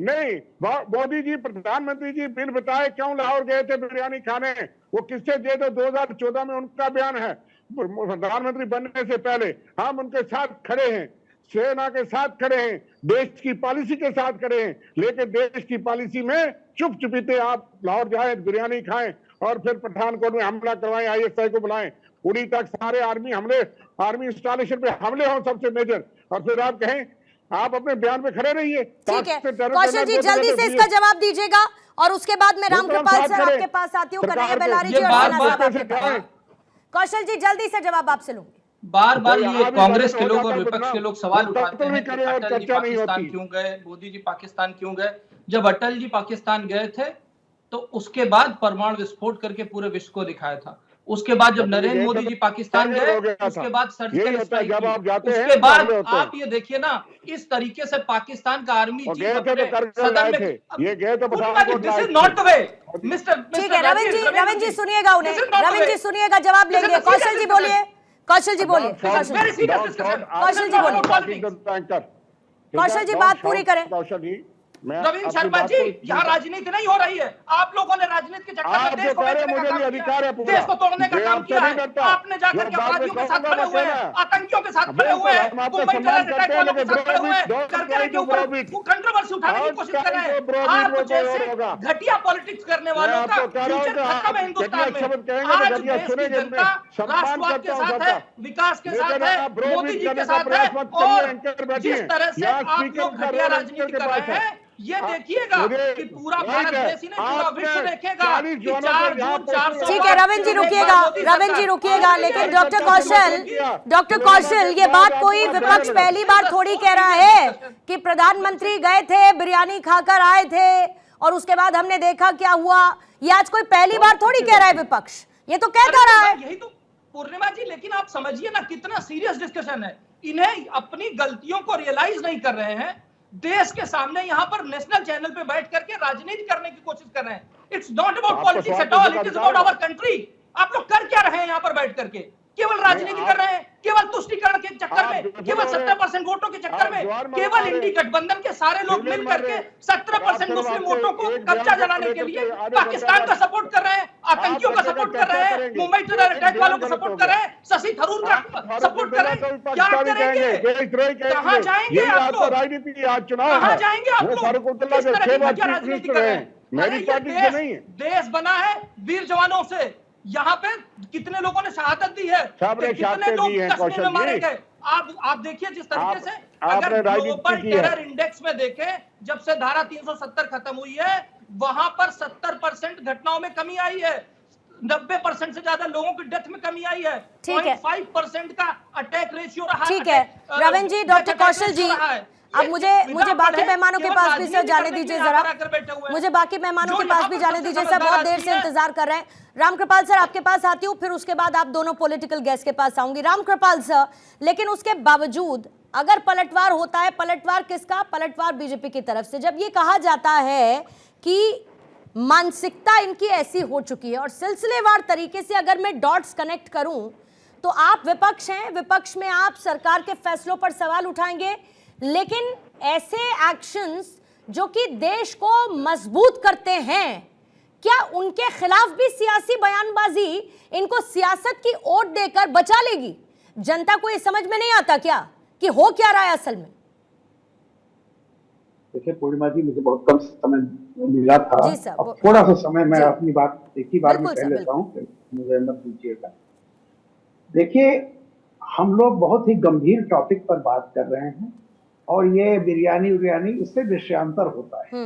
नहीं, मोदी जी, प्रधानमंत्री जी बिन बताए क्यों लाहौर गए थे बिरयानी खाने? वो किससे गए थे? 2014 में उनका बयान है, प्रधानमंत्री बनने से पहले हम उनके साथ खड़े हैं, सेना के साथ खड़े हैं, देश की पॉलिसी के साथ खड़े हैं। लेकिन देश की पॉलिसी में चुप चुपीते आप लाहौर जाएं, बिरयानी खाएं और फिर पठानकोट में हमला करवाएं, ISI को बुलाएं, उड़ी तक सारे आर्मी इंस्टॉलेशन पे हमले हों सबसे मेजर, और फिर आप कहें आप अपने बयान पे खड़े रहिए। ठीक है कौशल जी, जल्दी से इसका जवाब दीजिएगा और उसके बाद मैं रामकृपाल सर आपके पास आती हूँ, कन्हैया बेलारी जी और सिन्हा साहब आपके पास। कौशल जी जल्दी से जवाब आपसे लूंगी। बार बार ये कांग्रेस के लोग और विपक्ष के लोग सवाल उठाते हैं कि अटल जी पाकिस्तान क्यों गए, मोदी जी पाकिस्तान क्यों गए। जब अटल जी पाकिस्तान गए थे तो उसके बाद परमाणु विस्फोट करके पूरे विश्व को दिखाया था। उसके बाद जब नरेंद्र मोदी जी पाकिस्तान गए, उसके बाद सर्जिकल स्ट्राइक की, उसके बाद आप ये देखिए ना, इस तरीके से पाकिस्तान का आर्मी चीफ सदन में, ये गए तो this is not the way mister. ठीक है रविंद्र जी सुनिएगा उन्हें, रविंद्र जी सुनिएगा, जवाब लेंगे। कौशल जी बोलिए, कौशल जी बोलिए, कौशल जी बात पूरी करें। रविंद्र शर्मा जी, यहाँ राजनीति नहीं हो रही है, आप लोगों ने राजनीति के चक्कर में देश को बेचने का काम किया, देश को तोड़ने का काम किया है। आपने जाकर के अपराधियों के साथ खड़े हुए हैं, आतंकियों के साथ खड़े हुए हैं, मुंबई टेरर अटैक वालों के साथ खड़े हुए हैं, करके के ऊपर कंट्रोवर्सी उठाने की कोशिश कर रहे हैं। आप जैसे घटिया पॉलिटिक्स करने वालों का फ्यूचर खत्म है हिंदुस्तान में। आज देश की जनता राष्ट्रवाद के साथ है, विकास के साथ है, मोदी जी के साथ है, और जिस तरह से आप लोग घटिया राजनीति कर रहे हैं, ये देखिएगा कि पूरा भारत देश ही नहीं, पूरा विश्व देखेगा कि 4 जून 400। ठीक है रविंद्र जी रुकिएगा, लेकिन डॉक्टर कौशल ये बात कोई विपक्ष पहली बार थोड़ी कह रहा है कि प्रधानमंत्री गए थे, बिरयानी खाकर आए थे और उसके बाद हमने देखा क्या हुआ। ये आज कोई पहली बार थोड़ी कह रहा है विपक्ष, ये तो कहता रहा है। यही तो पूर्णिमा जी, लेकिन आप समझिए ना कितना सीरियस डिस्कशन है। इन्हें अपनी गलतियों को रियलाइज नहीं कर रहे हैं, देश के सामने यहाँ पर नेशनल चैनल पे बैठ करके राजनीति करने की कोशिश कर रहे हैं। It's not about politics at all, it is about our country. आप लोग कर क्या रहे हैं यहाँ पर बैठ करके? केवल राजनीति कर रहे हैं, केवल तुष्टीकरण के चक्कर में, केवल 70% वोटों के चक्कर में, केवल इंडी गठबंधन के सारे लोग मिल करके 70% मुस्लिम वोटों को कब्जा जलाने के लिए पाकिस्तान का सपोर्ट कर रहे हैं, आतंकियों का सपोर्ट कर रहे हैं, मुंबई टेरर अटैक वालों को सपोर्ट कर रहे हैं, शशि थरूर का सपोर्ट कर रहे हैं। क्या करेंगे? कहाँ जाएंगे आप लोग? कहाँ जाएंगे आप लोग? किस तरह की राजनीति कर रहे हैं? देश बना है वीर जवानों से, यहाँ पे कितने लोगों ने शहादत दी है, कितने लोग कश्मीर में मारे गए। आप देखिए जिस तरीके से, अगर ग्लोबल टेरर इंडेक्स में देखें, जब से धारा 370 खत्म हुई है, वहां पर 70% घटनाओं में कमी आई है, 90% से ज्यादा लोगों की डेथ में कमी आई है, 0.5% का अटैक रेशियो रहा है। ठीक है रविंद्र जी, डॉक्टर कौशल जी, अब मुझे बाकी मेहमानों के पास भी सर जाने दीजिए, जरा मुझे बाकी मेहमानों के पास भी जाने दीजिए सर, बहुत देर से इंतजार कर रहे हैं। रामकृपाल सर आपके पास आती हूँ, फिर उसके बाद आप दोनों पॉलिटिकल गेस्ट के पास आऊंगी। रामकृपाल सर, लेकिन उसके बावजूद अगर पलटवार होता है, पलटवार किसका? पलटवार बीजेपी की तरफ से। जब ये कहा जाता है कि मानसिकता इनकी ऐसी हो चुकी है, और सिलसिलेवार तरीके से अगर मैं डॉट्स कनेक्ट करूं तो आप विपक्ष हैं, विपक्ष में आप सरकार के फैसलों पर सवाल उठाएंगे, लेकिन ऐसे एक्शंस जो कि देश को मजबूत करते हैं, क्या उनके खिलाफ भी सियासी बयानबाजी इनको सियासत की ओट देकर बचा लेगी? जनता को ये समझ में नहीं आता क्या कि हो क्या रहा है असल में? देखिए पूर्णिमा जी, मुझे बहुत कम समय मिला था। जी सर, अब थोड़ा सा समय मैं जी। अपनी बात एक ही बार में बिल्कुल कह सर, लेता हूँ, मुझे मत दीजिएगा। देखिए, हम लोग बहुत ही गंभीर टॉपिक पर बात कर रहे हैं और ये बिरयानी उरियानी इससे विषयांतर होता है।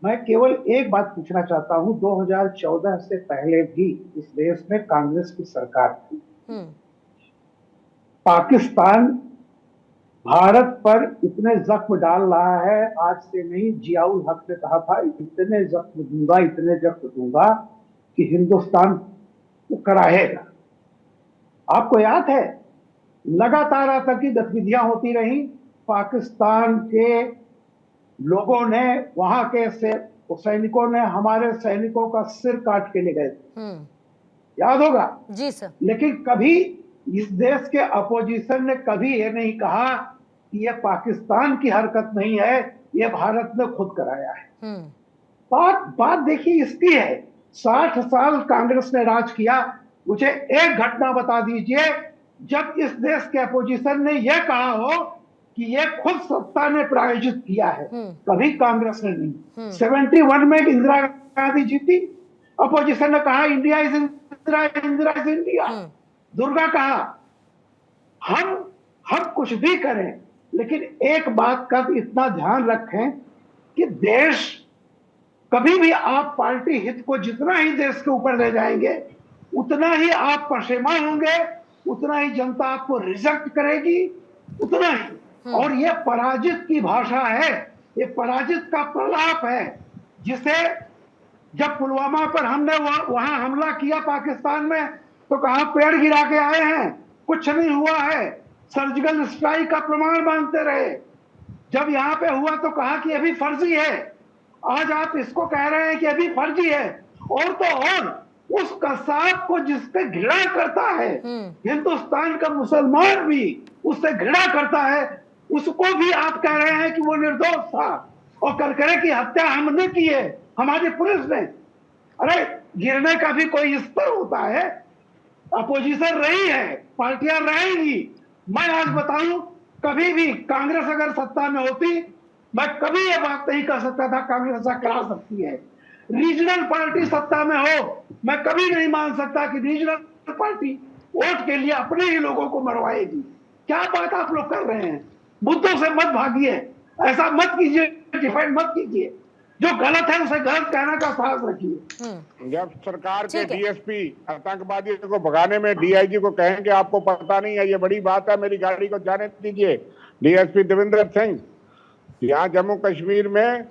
मैं केवल एक बात पूछना चाहता हूँ, 2014 से पहले भी इस देश में कांग्रेस की सरकार थी। पाकिस्तान भारत पर इतने जख्म डाल रहा है, आज से नहीं, जियाउल हक ने कहा था इतने जख्म दूंगा कि हिंदुस्तान को कराहेगा। आपको याद है, लगातार आतंकी गतिविधियां होती रही, पाकिस्तान के लोगों ने, वहां के सैनिकों ने हमारे सैनिकों का सिर काट के ले गए थे, याद होगा जी सर। लेकिन कभी इस देश के अपोजिशन ने कभी ये नहीं कहा कि ये पाकिस्तान की हरकत नहीं है, ये भारत ने खुद कराया है। बात देखिए इसकी है, 60 साल कांग्रेस ने राज किया। मुझे एक घटना बता दीजिए जब इस देश के अपोजिशन ने यह कहा हो कि ये खुद सत्ता ने प्रायोजित किया है। कभी कांग्रेस ने नहीं। 71 में इंदिरा गांधी जीती, अपोजिशन ने कहा इंडिया इज इंडिया, दुर्गा कहा। हम कुछ भी करें, लेकिन एक बात का इतना ध्यान रखें कि देश, कभी भी आप पार्टी हित को जितना ही देश के ऊपर ले जाएंगे, उतना ही आप पशेमान होंगे, उतना ही जनता आपको रिजेक्ट करेगी, उतना ही। और ये पराजित की भाषा है, ये पराजित का प्रलाप है, जिसे जब पुलवामा पर हमने वहां हमला किया पाकिस्तान में, तो कहा पेड़ गिरा के आए हैं, कुछ नहीं हुआ है, सर्जिकल स्ट्राइक का प्रमाण मानते रहे। जब यहाँ पे हुआ तो कहा कि अभी फर्जी है। आज आप इसको कह रहे हैं कि अभी फर्जी है। और तो और उस कसाब को जिससे घृणा करता है, हिंदुस्तान का मुसलमान भी उससे घृणा करता है, उसको भी आप कह रहे हैं कि वो निर्दोष था और करकरे की हत्या हमने की है, हमारी पुलिस ने। अरे गिरने का भी कोई स्तर होता है। अपोजिशन रही है, पार्टियां रहेंगी। मैं आज बताऊं, कभी भी कांग्रेस अगर सत्ता में होती, मैं कभी ये बात नहीं कर सकता था कांग्रेस ऐसा करा सकती है। रीजनल पार्टी सत्ता में हो, मैं कभी नहीं मान सकता कि रीजनल पार्टी वोट के लिए अपने ही लोगों को मरवाएगी। क्या बात आप लोग कर रहे हैं? मुद्दों से मत भागिए, ऐसा मत कीजिए, डिफेंड मत कीजिए। जो गलत है उसे गलत कहने का साहस रखिए। जब सरकार के डीएसपी आतंकवादियों को भगाने में डीआईजी को कहेंगे आपको पता नहीं है, ये बड़ी बात है, मेरी गाड़ी को जाने दीजिए। डीएसपी देवेंद्र सिंह, यहाँ जम्मू कश्मीर में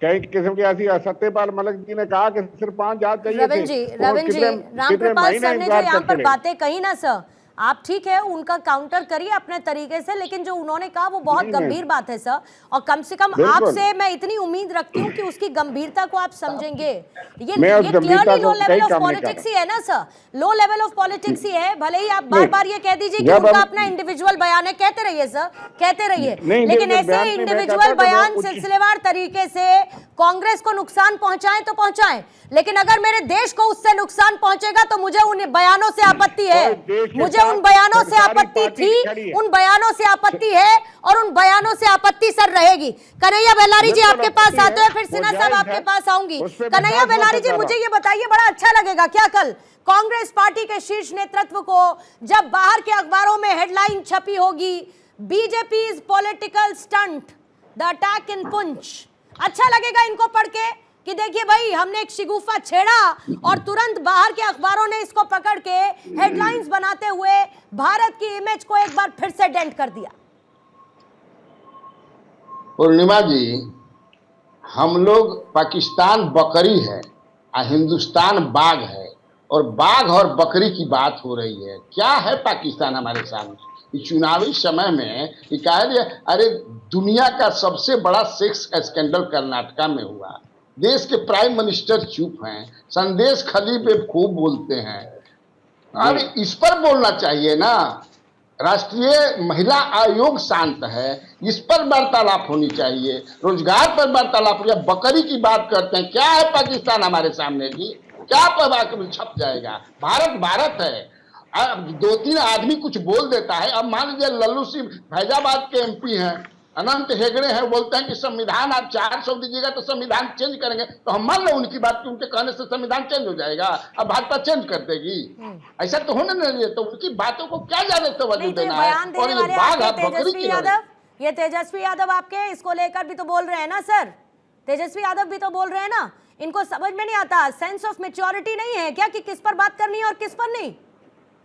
कई किस्म की ऐसी, सत्यपाल मलिक जी ने कहा कि सिर्फ 5 जहाज चाहिए थे। रविंद्र जी, रामकृपाल सर ने जो यहाँ पर बातें कही ना सर, आप ठीक है उनका काउंटर करिए अपने तरीके से, लेकिन जो उन्होंने कहा वो बहुत गंभीर बात है सर, और कम से कम आपसे मैं इतनी उम्मीद रखती हूँ कि उसकी गंभीरता को आप समझेंगे। ये clearly low level of politics ही है ना sir, low level of politics ही है। भले ही आप बार बार ये कह दीजिए कि उनका अपना इंडिविजुअल बयान है, कहते रहिए सर, कहते रहिए, लेकिन ऐसे इंडिविजुअल बयान सिलसिलेवार तरीके से कांग्रेस को नुकसान पहुंचाएं तो पहुंचाएं, लेकिन अगर मेरे देश को उससे नुकसान पहुंचेगा तो मुझे उन बयानों से आपत्ति है, मुझे उन बयानों से आपत्ति थी, उन बयानों से आपत्ति है और उन बयानों से आपत्ति सर रहेगी। कन्हैया बेलारी जी आपके पास आते हैं, फिर सिन्हा साहब आपके पास आऊंगी। कन्हैया बेलारी जी, मुझे ये बताइए, बड़ा अच्छा लगेगा क्या कल कांग्रेस पार्टी के शीर्ष नेतृत्व को जब बाहर के अखबारों में हेडलाइन छपी होगी, BJP political stunt the attack in Poonch, अच्छा लगेगा इनको पढ़ के कि देखिए भाई हमने एक शिगुफा छेड़ा और तुरंत बाहर के अखबारों ने इसको पकड़ के हेडलाइंस बनाते हुए भारत की इमेज को एक बार फिर से डेंट कर दिया। पूर्णिमा जी, हम लोग, पाकिस्तान बकरी है और हिंदुस्तान बाघ है, और बाघ और बकरी की बात हो रही है। क्या है पाकिस्तान हमारे सामने चुनावी समय में? अरे दुनिया का सबसे बड़ा सेक्स स्कैंडल कर्नाटका में हुआ, देश के प्राइम मिनिस्टर चुप हैं, संदेश खली पे खूब बोलते हैं, अरे इस पर बोलना चाहिए ना, राष्ट्रीय महिला आयोग शांत है, इस पर वार्तालाप होनी चाहिए, रोजगार पर वार्तालाप। या बकरी की बात करते हैं, क्या है पाकिस्तान हमारे सामने जी, क्या पर छप जाएगा? भारत भारत है। दो तीन आदमी कुछ बोल देता है। अब मान लीजिए लल्लू सिंह फैजाबाद के एमपी हैं, अनंत हेगड़े हैं, बोलते हैं कि संविधान आप 400 दीजिएगा तो संविधान चेंज करेंगे, तो हम मान लो उनकी बात कि उनके कहने से संविधान चेंज हो जाएगा, अब भाजपा चेंज कर देगी? ऐसा तो होने नहीं है। तो उनकी बातों को क्या ज्यादा तवज्जो देना है? और ये बाघ बकरी की ये तेजस्वी यादव आपके इसको लेकर भी तो बोल रहे हैं ना सर, तेजस्वी यादव भी तो बोल रहे हैं ना, इनको समझ में नहीं आता, सेंस ऑफ मैच्योरिटी नहीं है क्या कि किस पर बात करनी है और किस पर नहीं?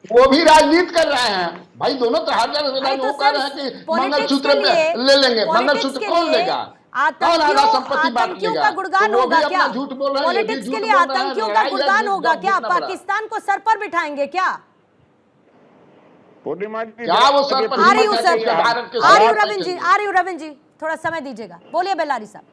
वो भी राजनीति कर रहे हैं भाई, दोनों तो हर जगह वो कह रहे हैं कि मंगलसूत्र ले लेंगे। मंगलसूत्र कौन लेगा? आतंकियों का गुणगान होगा क्या? पॉलिटिक्स के लिए आतंकियों का गुणगान होगा क्या? पाकिस्तान को सर पर बिठाएंगे क्या? क्या वो सर पर? आ रही हूँ सर, आ रही हूँ रविंद्र जी, थोड़ा समय दीजिएगा। बोलिए बेल्लारी साहब।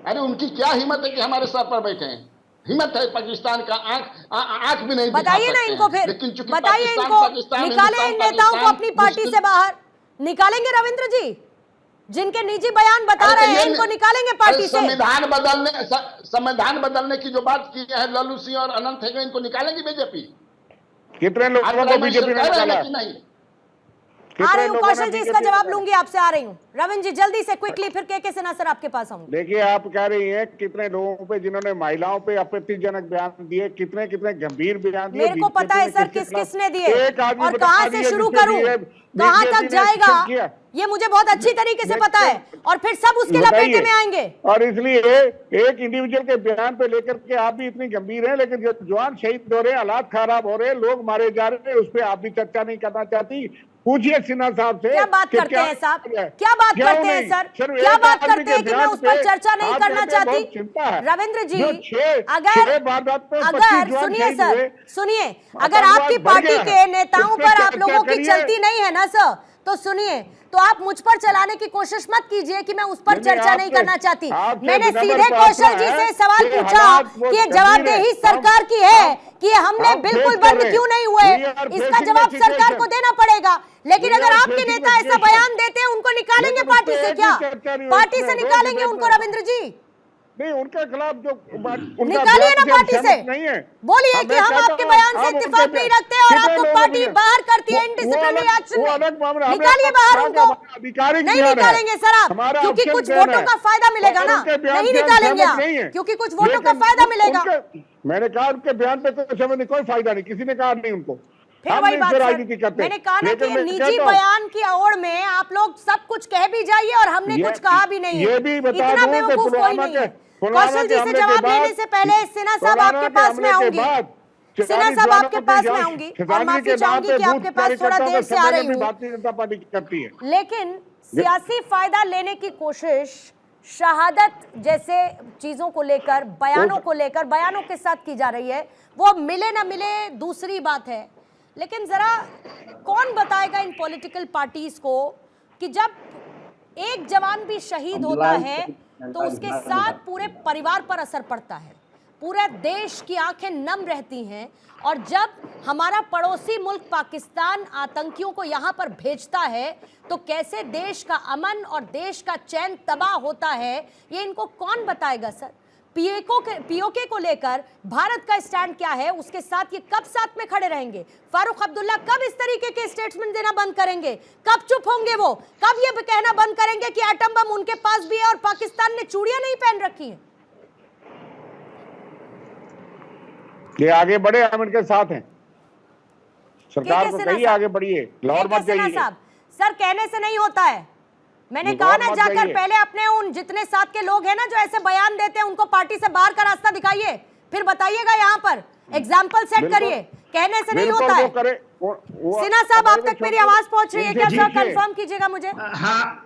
अरे उनकी क्या हिम्मत है कि हमारे सर पर बैठे हैं? हिम्मत है पाकिस्तान का आंख भी नहीं बताइए ना इनको, फिर बताइए इनको, निकाले इन नेताओं को अपनी पार्टी से बाहर। निकालेंगे रविंद्र जी, जिनके निजी बयान बता रहे हैं इनको निकालेंगे पार्टी से। संविधान बदलने की जो बात की है लल्लू सिंह और अनंत हेगड़े, इनको निकालेंगे बीजेपी? कितने लोगों को बीजेपी ने निकाला? आ रही हूँ कौशल जी, इसका जवाब लूंगी आपसे। आ रही हूँ रविंद्र जी, जल्दी से क्विकली, फिर के सिन्हा सर आपके पास आऊंगी। देखिए, आप कह रही हैं कितने लोगों पे जिन्होंने महिलाओं पे आपत्तिजनक बयान दिए, कितने कितने गंभीर बयान दिए। मेरे को पता है सर किस किसने दिए और कहां से शुरू करूं, कहां तक जाएगा, ये मुझे बहुत अच्छी तरीके से पता है, और फिर सब उसके लपेटे में आएंगे। और इसलिए एक इंडिविजुअल के बयान पे लेकर के आप भी इतनी गंभीर हैं, लेकिन जो जवान शहीद हो रहे हैं, हालात खराब हो रहे हैं, लोग मारे जा रहे हैं, उस पर आप भी चर्चा नहीं करना चाहती? पूछिए सिन्हा साहब से। क्या बात करते हैं साहब, क्या बात करते हैं सर, क्या बात करते हैं कि मैं उस पर चर्चा नहीं करना चाहती? रविंद्र जी, अगर सुनिए सर, सुनिए, अगर आपकी पार्टी के नेताओं पर आप लोगों की चलती नहीं है ना सर, तो सुनिए, तो आप मुझ पर चलाने की कोशिश मत कीजिए कि मैं उस पर चर्चा नहीं करना चाहती। मैंने सीधे कौशल जी से सवाल पूछा कि ये जवाबदेही सरकार की है कि हमले बिल्कुल बंद क्यों नहीं हुए, इसका जवाब सरकार को देना पड़ेगा। लेकिन अगर आपके नेता ऐसा बयान देते हैं, उनको निकालेंगे पार्टी से क्या? पार्टी से निकालेंगे उनको रविंद्र जी? नहीं, उनके खिलाफ जो निकालिए ना पार्टी से, बोलिए कि हम आपके बयान से इत्तेफाक नहीं रखते और आपको पार्टी बाहर करती है इनडिसिप्लिनरी एक्शन में। निकालिए बाहर उनको। नहीं निकालेंगे सर आप, क्योंकि कुछ वोटों का फायदा मिलेगा ना। नहीं निकालेंगे आप, क्योंकि कुछ वोटों का फायदा मिलेगा। मैंने कहा उनके बयान पे कोई फायदा नहीं, किसी ने कहा नहीं उनको। फिर वही बात सर, मैंने कहा ना कि निजी बयान की ओर में आप लोग सब कुछ कह भी जाइए और हमने कुछ कहा भी नहीं है, इतना बेवकूफ कोई नहीं है। कौशल जी से जवाब लेने से पहले सिन्हा साहब आपके पास में आऊंगी, सिन्हा साहब आपके पास में आऊंगी और माफी चाहूंगी कि आपके पास थोड़ा देर से आ रही हूँ। लेकिन सियासी फायदा लेने की कोशिश शहादत जैसे चीजों को लेकर, बयानों को लेकर, बयानों के साथ की जा रही है। वो मिले ना मिले दूसरी बात है, लेकिन जरा कौन बताएगा इन पॉलिटिकल पार्टीज को कि जब एक जवान भी शहीद होता है तो उसके साथ पूरे परिवार पर असर पड़ता है, पूरे देश की आंखें नम रहती हैं, और जब हमारा पड़ोसी मुल्क पाकिस्तान आतंकियों को यहाँ पर भेजता है तो कैसे देश का अमन और देश का चैन तबाह होता है, ये इनको कौन बताएगा सर? पीओके को लेकर भारत का स्टैंड क्या है, उसके साथ ये कब साथ में खड़े रहेंगे? फारूक अब्दुल्ला कब इस तरीके के स्टेटमेंट देना बंद करेंगे? कब चुप होंगे वो? कब ये कहना बंद करेंगे कि एटम बम उनके पास भी है और पाकिस्तान ने चूड़ियां नहीं पहन रखी हैं? ये आगे बढ़े, हम इनके साथ हैं। सरकार को कहिए आगे बढ़िए, लाहौर मत जाइए। सर कहने से नहीं होता है, मैंने कहा ना, जाकर पहले अपने उन जितने साथ के लोग हैं ना जो ऐसे बयान देते हैं उनको पार्टी से बाहर का रास्ता दिखाइए, फिर बताइएगा यहाँ पर एग्जाम्पल सेट करिए। कहने से नहीं होता है। सिन्हा साहब, आप तक मेरी आवाज पहुंच रही है क्या सर? कंफर्म कीजिएगा मुझे। हाँ,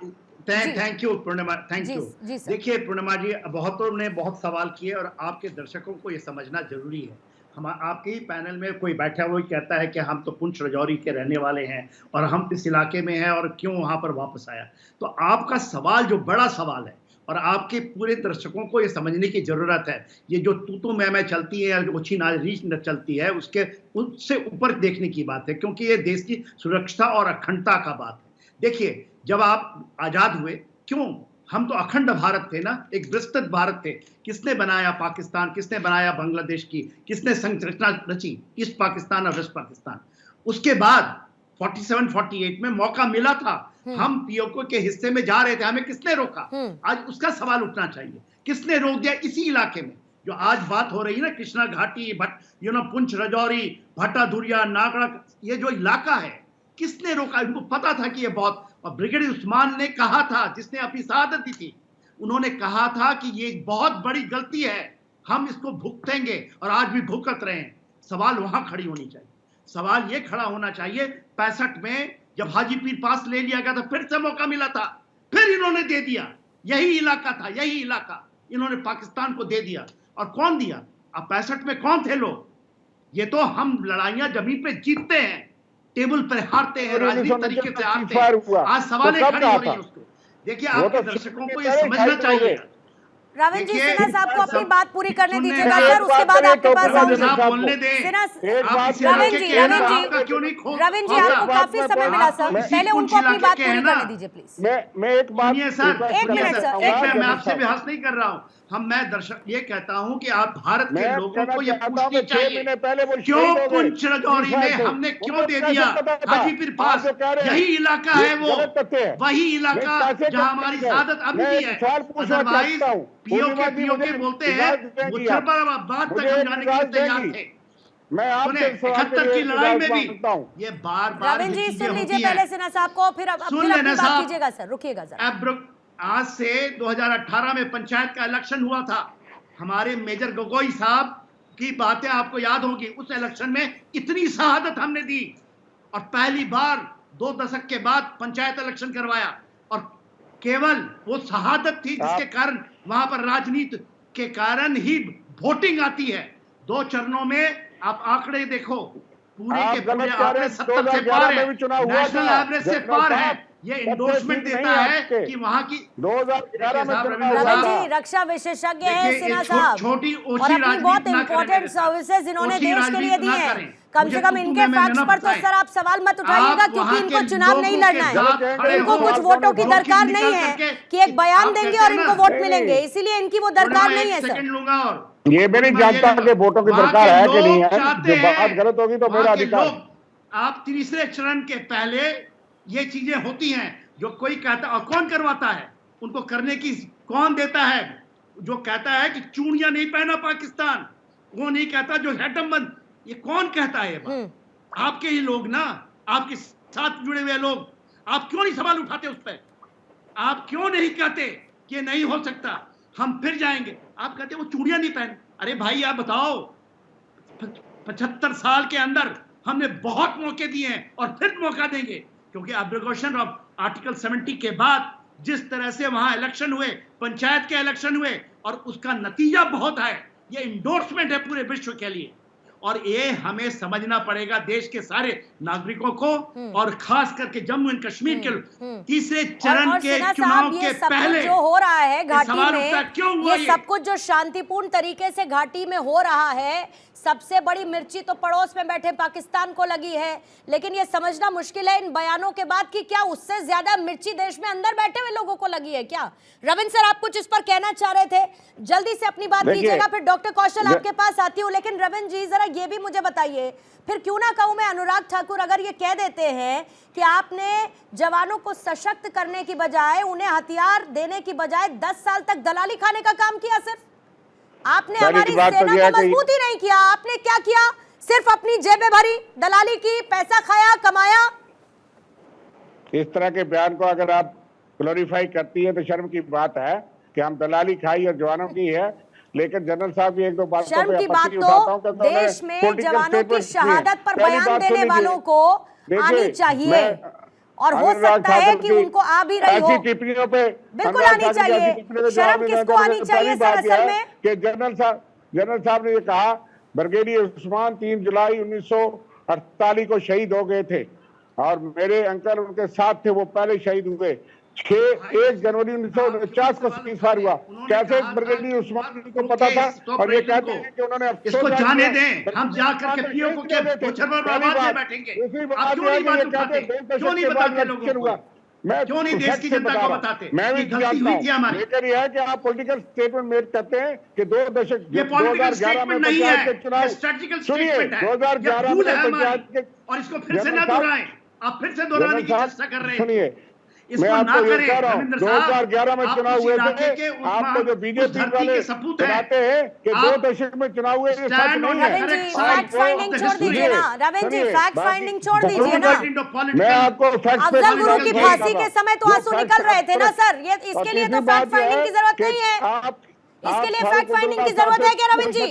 thank you Purnima, thank you. देखिए पूर्णिमा जी, बहुतों ने बहुत सवाल किए और आपके दर्शकों को ये समझना जरूरी है। हम आपके ही पैनल में कोई बैठा हुआ कहता है कि हम तो पुंछ राजौरी के रहने वाले हैं और हम इस इलाके में हैं और क्यों वहां पर वापस आया। तो आपका सवाल जो बड़ा सवाल है और आपके पूरे दर्शकों को ये समझने की जरूरत है, ये जो तू मैं चलती है या ओछी नारीच चलती है, उससे ऊपर देखने की बात है, क्योंकि ये देश की सुरक्षा और अखंडता का बात है। देखिए, जब आप आजाद हुए, क्यों हम तो अखंड भारत थे ना, एक विस्तृत भारत थे। किसने बनाया पाकिस्तान, किसने बनाया बांग्लादेश की, किसने संरचना रची, ईस्ट पाकिस्तान और वेस्ट पाकिस्तान। उसके बाद 47-48 में मौका मिला था, हम पीओके के हिस्से में जा रहे थे, हमें किसने रोका? आज उसका सवाल उठना चाहिए, किसने रोक दिया? इसी इलाके में जो आज बात हो रही है ना, कृष्णा घाटी, पुंछ, राजौरी, भट्टाधुरिया, नागड़ा, ये जो इलाका है, किसने रोका? इनको पता था कि ये बहुत, और ब्रिगेडियर उस्मान ने कहा था, जिसने अपनी शहादत दी थी, उन्होंने कहा था कि ये बहुत बड़ी गलती है, हम इसको भुगतेंगे, और आज भी भुगत रहे हैं। सवाल वहां खड़ी होनी चाहिए, सवाल ये खड़ा होना चाहिए 65 में जब हाजी पीर पास ले लिया गया था, फिर से मौका मिला था, फिर इन्होंने दे दिया। यही इलाका था, यही इलाका इन्होंने पाकिस्तान को दे दिया। और कौन दिया? अब 65 में कौन थे लोग? ये तो हम लड़ाइयां जमीन पे जीतते हैं, टेबल पर हारते हैं, राजनीतिक तरीके से हारते हैं। आज सवाल खड़ी हो रही है उसको। देखिए, आपके दर्शकों को ये समझना चाहिए। रविंद्र जी, सिन्हा साहब को अपनी बात पूरी करने दीजिएगा सर, उसके बाद आपके पास आऊंगी। बोलने दे। रविंद्र जी आपको काफी समय मिला सर, पहले उनको अपनी बात पूरी करने दीजिए प्लीज। मैं एक बात, सर एक मिनट सर, मैं आपसे बहस नहीं कर रहा हूँ, मैं दर्शक ये कहता हूँ कि आप भारत के लोगों को ये पूछनी चाहिए, क्यों पुंछ राजौरी में हमने क्यों दे दिया हाजी पीर पास? यही इलाका है वो, वही इलाका जहाँ हमारी शहादत अभी भी है। अदरवाइज पीओके बोलते हैं, मुझे पर बात तक समझाने के लिए तैयार थे। मैं आपसे 71 की लड़ाई में भी ये बार-बार रविंद्र जी सुन लीजिए पहले सिन्हा साहब को, फिर अपनी बात कीजिएगा सर, रुकिएगा सर। आज से 2018 में पंचायत का इलेक्शन हुआ था, हमारे मेजर गोगोई साहब की बातें आपको याद होगी। उस इलेक्शन में इतनी शहादत हमने दी, और पहली बार 2 दशक के बाद पंचायत इलेक्शन करवाया, और केवल वो शहादत थी जिसके कारण वहां पर राजनीति के कारण ही वोटिंग आती है। 2 चरणों में आप आंकड़े देखो, पूरे के पूरे आंकड़े 70 से पार है, नेशनल एवरेज से पार है। ये इंडोर्समेंट देता है कि वहां की 2011 में रविंद्र जी रक्षा विशेषज्ञ हैं सिन्हा साहब, छोटी और अपनी बहुत इंपॉर्टेंट सर्विसेज इन्होंने देश के लिए दी हैं। कम से कम इनके फैक्ट्स पर तो सर आप सवाल मत उठाइएगा, क्योंकि इनको चुनाव नहीं लड़ना है, इनको कुछ वोटों की दरकार नहीं है कि एक बयान देंगे और इनको वोट मिलेंगे, इसीलिए इनकी वो दरकार नहीं है सर। ये भी नहीं जानता कि वोटों की दरकार है कि नहीं है, जो बात गलत होगी तो मेरा अधिकार। आप तीसरे चरण के पहले ये चीजें होती हैं, जो कोई कहता, और कौन करवाता है उनको करने की, कौन देता है? जो कहता है कि चूड़ियां नहीं पहना पाकिस्तान, वो नहीं कहता जो हैटम बंद, ये कौन कहता है? आपके ही लोग ना, आपके साथ जुड़े हुए लोग। आप क्यों नहीं सवाल उठाते उस पर? आप क्यों नहीं कहते कि नहीं हो सकता, हम फिर जाएंगे? आप कहते वो चूड़ियां नहीं पहन। अरे भाई आप बताओ, 75 साल के अंदर हमने बहुत मौके दिए हैं और फिर मौका देंगे, क्योंकि एब्रोगेशन ऑफ आर्टिकल 70 के बाद जिस तरह से वहां इलेक्शन हुए, पंचायत के इलेक्शन हुए, और उसका नतीजा बहुत है, ये इंडोर्समेंट है पूरे विश्व के लिए। और ये हमें समझना पड़ेगा देश के सारे नागरिकों को, और खास करके जम्मू एंड कश्मीर के तीसरे चरण के चुनाव के पहले जो हो रहा है घाटी में, क्यों हुआ ये सब कुछ जो शांतिपूर्ण तरीके से घाटी में हो रहा है, सबसे बड़ी मिर्ची तो पड़ोस में बैठे पाकिस्तान को लगी है, लेकिन ये समझना मुश्किल है इन बयानों के बाद कि क्या उससे ज्यादा मिर्ची देश में अंदर बैठे हुए लोगों को लगी है क्या? रविंद्र सर आप कुछ इस पर कहना चाह रहे थे, जल्दी से अपनी बात कीजिएगा, फिर डॉक्टर कौशल आपके पास आती हूँ। लेकिन रविंद्र जी जरा ये भी मुझे बताइए, फिर क्यों ना कहूं मैं अनुराग ठाकुर, अगर ये कह देते हैं कि आपने जवानों को सशक्त करने की बजाय, उन्हें हथियार देने की बजाय 10 साल तक दलाली खाने का काम किया, सिर्फ आपने हमारी सेना को मजबूत ही नहीं किया, आपने क्या किया? सिर्फ अपनी जेबें भरी, दलाली की, पैसा खाया, कमाया। इस तरह के बयान को अगर आप ग्लोरीफाई करती है तो शर्म की बात है कि हम दलाली खाई और जवानों की है। लेकिन जनरल साहब की एक दो बातों शर्म की बात तो देश में जवानों की शहादत पर बयान देने वालों को आनी चाहिए, और हो सकता है कि उनको आ भी रही हो, टिप्पणियों पे बिल्कुल आनी चाहिए। शर्म किसको आनी चाहिए सर असल में? कि जनरल साहब ने ये कहा, ब्रिगेडियर उस्मान 3 जुलाई 1948 को शहीद हो गए थे, और मेरे अंकल उनके साथ थे, वो पहले शहीद हुए। 1 जनवरी 1949 को सीज़फायर हुआ। कैसे ब्रिगेडियर उस्मानी को पता था और ये कहते हैं कि उन्होंने इसको जाने दें, हम जाकर के पीओ को क्या आवाज में बैठेंगे। आप क्यों नहीं बात उठाते, क्यों नहीं बताते लोगों को, मैं क्यों नहीं देश की जनता को बताते? मैं भी गलती हुई थी हमारी। लेकिन यह है कि आप पॉलिटिकल स्टेटमेंट मेक करते हैं कि 2 दशक ये पॉलिटिकल 2011 में स्टेटमेंट नहीं है, चुनाव, स्ट्रेटेजिकल सुनिए, स्टेटमेंट है, 2011 ये भूल है में हमारी, पंचायत और इसको फिर से जनरल ना साहब- दोहराएं। आप फिर से दोहराने की चेष्टा कर रहे हैं। सुनिए, इसको मैं ना आपको ये करें कह रहा हूँ, रविंद्र साहब, 2011 में आप चुनाव उस हुए इलाके थे, के उस आपको जो उस बीजेपी धरती वाले के सपूत हैं। बताते हैं कि 2 दशक में चुनाव हुए, ये सच Stand on नहीं है। the Ravindra ji, correct fact side finding of the छोड़ दीजिए history। ना, रविंद्र जी सुनिए, फैक्ट बाकी- फाइंडिंग छोड़ बहुत दीजिए ना। Into political- मैं आपको फैक्ट पे अफजल गुरु की नहीं फांसी बताऊंगा। के समय तो जो आंसू फैक्ट निकल रहे थे ना आपको- सर, ये इसके और लिए तो तीसरी फैक्ट बात फाइंडिंग यह की जरूरत कि नहीं है, इसके लिए फैक्ट फाइंडिंग की जरूरत है क्या रविंद्र जी?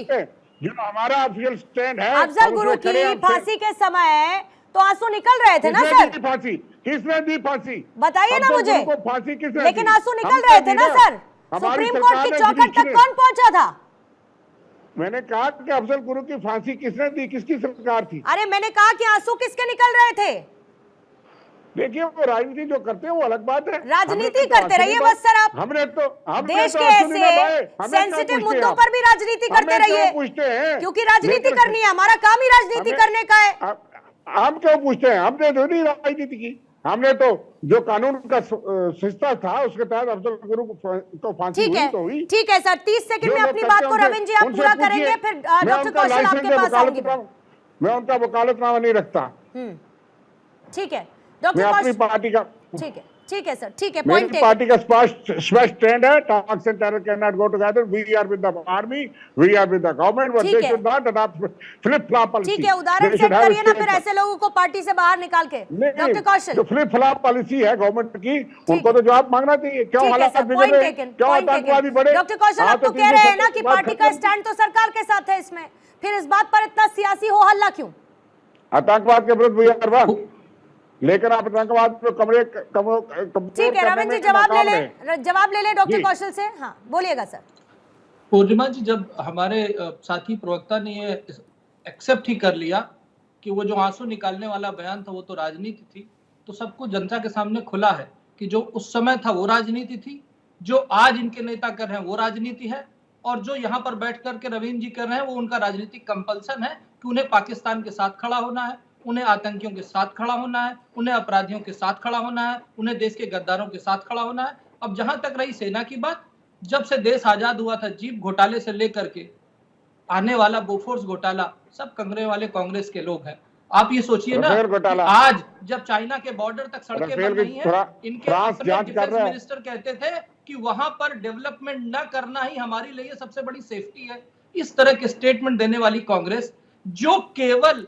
जो हमारा ऑफिशियल स्टैंड है, अफजल हम गुरु उसमें खड़े की हैं। फांसी के समय तो आंसू निकल रहे थे ना किसने सर? दी फांसी? किसने दी फांसी? बताइए ना अफजल मुझे। गुरु को फांसी किसने लेकिन दी? आंसू निकल हम रहे तो थे ना दी सर। हमारी सुप्रीम कोर्ट सरकार की ने चौखट गिरीश तक ने- कौन पहुंचा था? मैंने कहा कि अफजल गुरु की फांसी किसने दी, किसकी सरकार थी? अरे मैंने कहा कि आंसू किसके निकल रहे थे? देखिए, वो राजनीति जो करते हैं वो अलग बात है। राजनीति करते रहिए बस सर आप। हमने तो देश के आंसू नहीं लगाए। ऐसे हमें क्यों सेंसिटिव पूछते मुद्दों आप? पर भी राजनीति करते हमें क्यों रहिए, पूछते हैं? क्योंकि राजनीति लेकिन- करनी है, हमारा काम ही राजनीति हमें- करने का है। हम क्यों पूछते हैं? हमने तो नहीं राजनीति की, हमने तो जो कानून का सिस्टम था उसके तहत अफजल गुरु को फांसी ठीक हुई है, तो हुई। ठीक है सर, 30 सेकंड जो में लोग अपनी करते बात हैं को उनसे- रविंद्र जी आप उनसे पूरा पूछिए। करेंगे, फिर मैं डॉक्टर उनका कौशल लाइसेंस आपके पास आऊंगी। मैं उनका वकालतनामा नहीं रखता। ठीक है मैं डॉक्टर अपनी कौशल, पार्टी का ठीक है सर, ठीक है, पॉइंट मेरी पार्टी का स्पष्ट स्टैंड है। Talks and terror can not go together. We are with the army, we are with the government, but ठीक दे है। Should not adopt flip flop policy. ठीक है, उदाहरण सेट करिए ना फिर ऐसे लोगों को पार्टी से बाहर निकाल के। डॉक्टर कौशल, जो फ्लिप फ्लॉप पॉलिसी है गवर्नमेंट की, उनको तो जवाब मांगना चाहिए। क्यों ठीक है हालात सर, बिगड़ पॉइंट रहे हैं? टेकन, क्यों पॉइंट आतंकवादी टेकन। बढ़े? डॉक्टर कौशल हाँ, आप तो तो कह रहे हैं ना कि 370 बात पार्टी का खत्म। स्टैंड तो सरकार के साथ है इसमें, फिर इस बात पर इतना सियासी हो हल्ला क्यों? आतंकवाद के विरुद्ध भी हर लेकिन आप आतंकवाद पे कमरे ठीक है रविंद्र जी, जवाब ले ले डॉक्टर कौशल से। हाँ बोलिएगा सर। पूर्णिमा जी, जब हमारे साथी प्रवक्ता ने ये एक्सेप्ट ही कर लिया कि वो जो आंसू निकालने वाला बयान था वो तो राजनीति थी, तो सब कुछ जनता के सामने खुला है कि जो उस समय था वो राजनीति थी, जो आज इनके नेता कर रहे हैं वो राजनीति है, और जो यहाँ पर बैठ करके रविंद्र जी कर रहे हैं वो उनका राजनीतिक कंपल्सन है कि उन्हें पाकिस्तान के साथ खड़ा होना है, उन्हें आतंकियों के साथ खड़ा होना है, उन्हें अपराधियों के साथ खड़ा होना है, उन्हें देश के गद्दारों के साथ खड़ा होना है। अब जहां तक रही सेना की बात, जब से देश आजाद हुआ था, जीप घोटाले से लेकर के आने वाला बोफोर्स घोटाला, सब कंगरे वाले कांग्रेस के लोग हैं। आप ये सोचिए ना कि आज जब चाइना के बॉर्डर तक सड़कें बन रही हैं, इनके अपने डिफेंस मिनिस्टर कहते थे कि वहां पर डेवलपमेंट न करना ही हमारे लिए सबसे बड़ी सेफ्टी है। इस तरह के स्टेटमेंट देने वाली कांग्रेस, जो केवल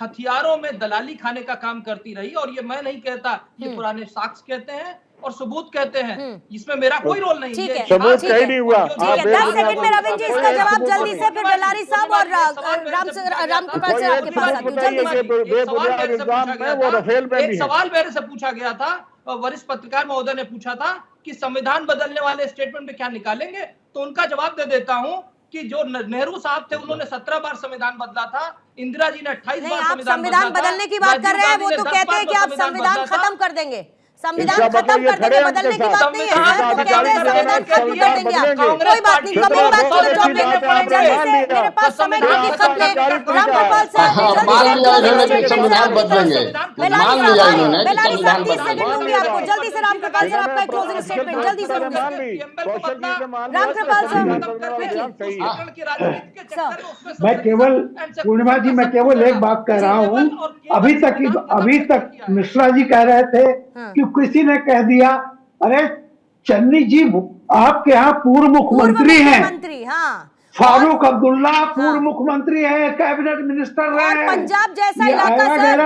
हथियारों में दलाली खाने का काम करती रही, और ये मैं नहीं कहता, ये पुराने साक्ष्य कहते हैं और सबूत कहते हैं, इसमें मेरा कोई रोल नहीं ठीक है, सबूत कहीं नहीं हुआ। 10 सेकंड में रविंद्र जी इसका जवाब जल्दी से, फिर बेलारी साहब और रामकृपाल सर आपके पास आती हूँ। एक सवाल मेरे से पूछा गया था, वरिष्ठ पत्रकार महोदय ने पूछा था कि संविधान बदलने वाले स्टेटमेंट में क्या निकालेंगे, तो उनका जवाब दे देता हूँ कि जो नेहरू साहब थे उन्होंने 17 बार संविधान बदला था, इंदिरा जी ने 28 बार संविधान बदलने की बात कर रहे हैं, वो तो कहते हैं कि आप संविधान खत्म कर देंगे, संविधान खत्म कर देंगे, बदलने की बात नहीं है सर, वो कहते हैं संविधान खत्म कर देंगे आप। कोई बात नहीं, coming back to the topic, जल्दी से, मेरे पास समय की खत्म है। रामकृपाल सर मान लिया इन्होंने कि संविधान बदलेंगे, मान लिया इन्होंने कि बेलारी संविधान साहब 30 सेकंड दूंगी आपको, जल्दी से रामकृपाल सर आपका क्लोजिंग स्टेटमेंट जल्दी से दूंगी। रामकृपाल सर, मैं केवल पूर्णिमा जी, मैं केवल एक बात कह रहा हूँ, अभी तक मिश्रा जी कह रहे थे कि किसी ने कह दिया, अरे चन्नी जी आपके यहाँ पूर्व मुख्यमंत्री हैं, फारूक अब्दुल्ला पूर्व मुख्यमंत्री हैं, कैबिनेट मिनिस्टर रहे हैं, पंजाब जैसा इलाका सर,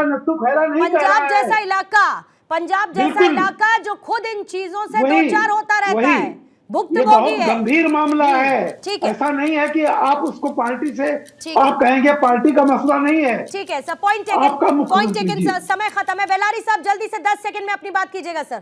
पंजाब जैसा इलाका जो खुद इन चीजों से दो चार होता रहता है, भुक्तभोगी है, गंभीर मामला है। ऐसा नहीं है कि आप उसको पार्टी से आप कहेंगे पार्टी का मसला नहीं है। ठीक है सर, पॉइंट टेकन सर, समय खत्म है। बेलारी साहब जल्दी से 10 सेकंड में अपनी बात कीजिएगा सर।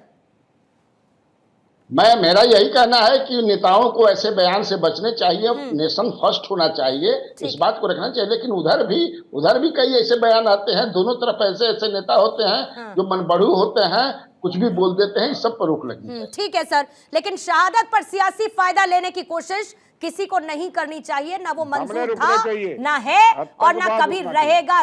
मेरा यही कहना है कि नेताओं को ऐसे बयान से बचने चाहिए, नेशन फर्स्ट होना चाहिए, इस बात को रखना चाहिए। लेकिन उधर भी कई ऐसे बयान आते हैं, दोनों तरफ ऐसे नेता होते हैं जो मनबड़ू होते हैं, कुछ भी बोल देते हैं, इस सब पर रोक लगी। ठीक है सर, लेकिन शहादत पर सियासी फायदा लेने की कोशिश किसी को नहीं करनी चाहिए, ना वो मंजूर था, ना है और ना कभी रहेगा।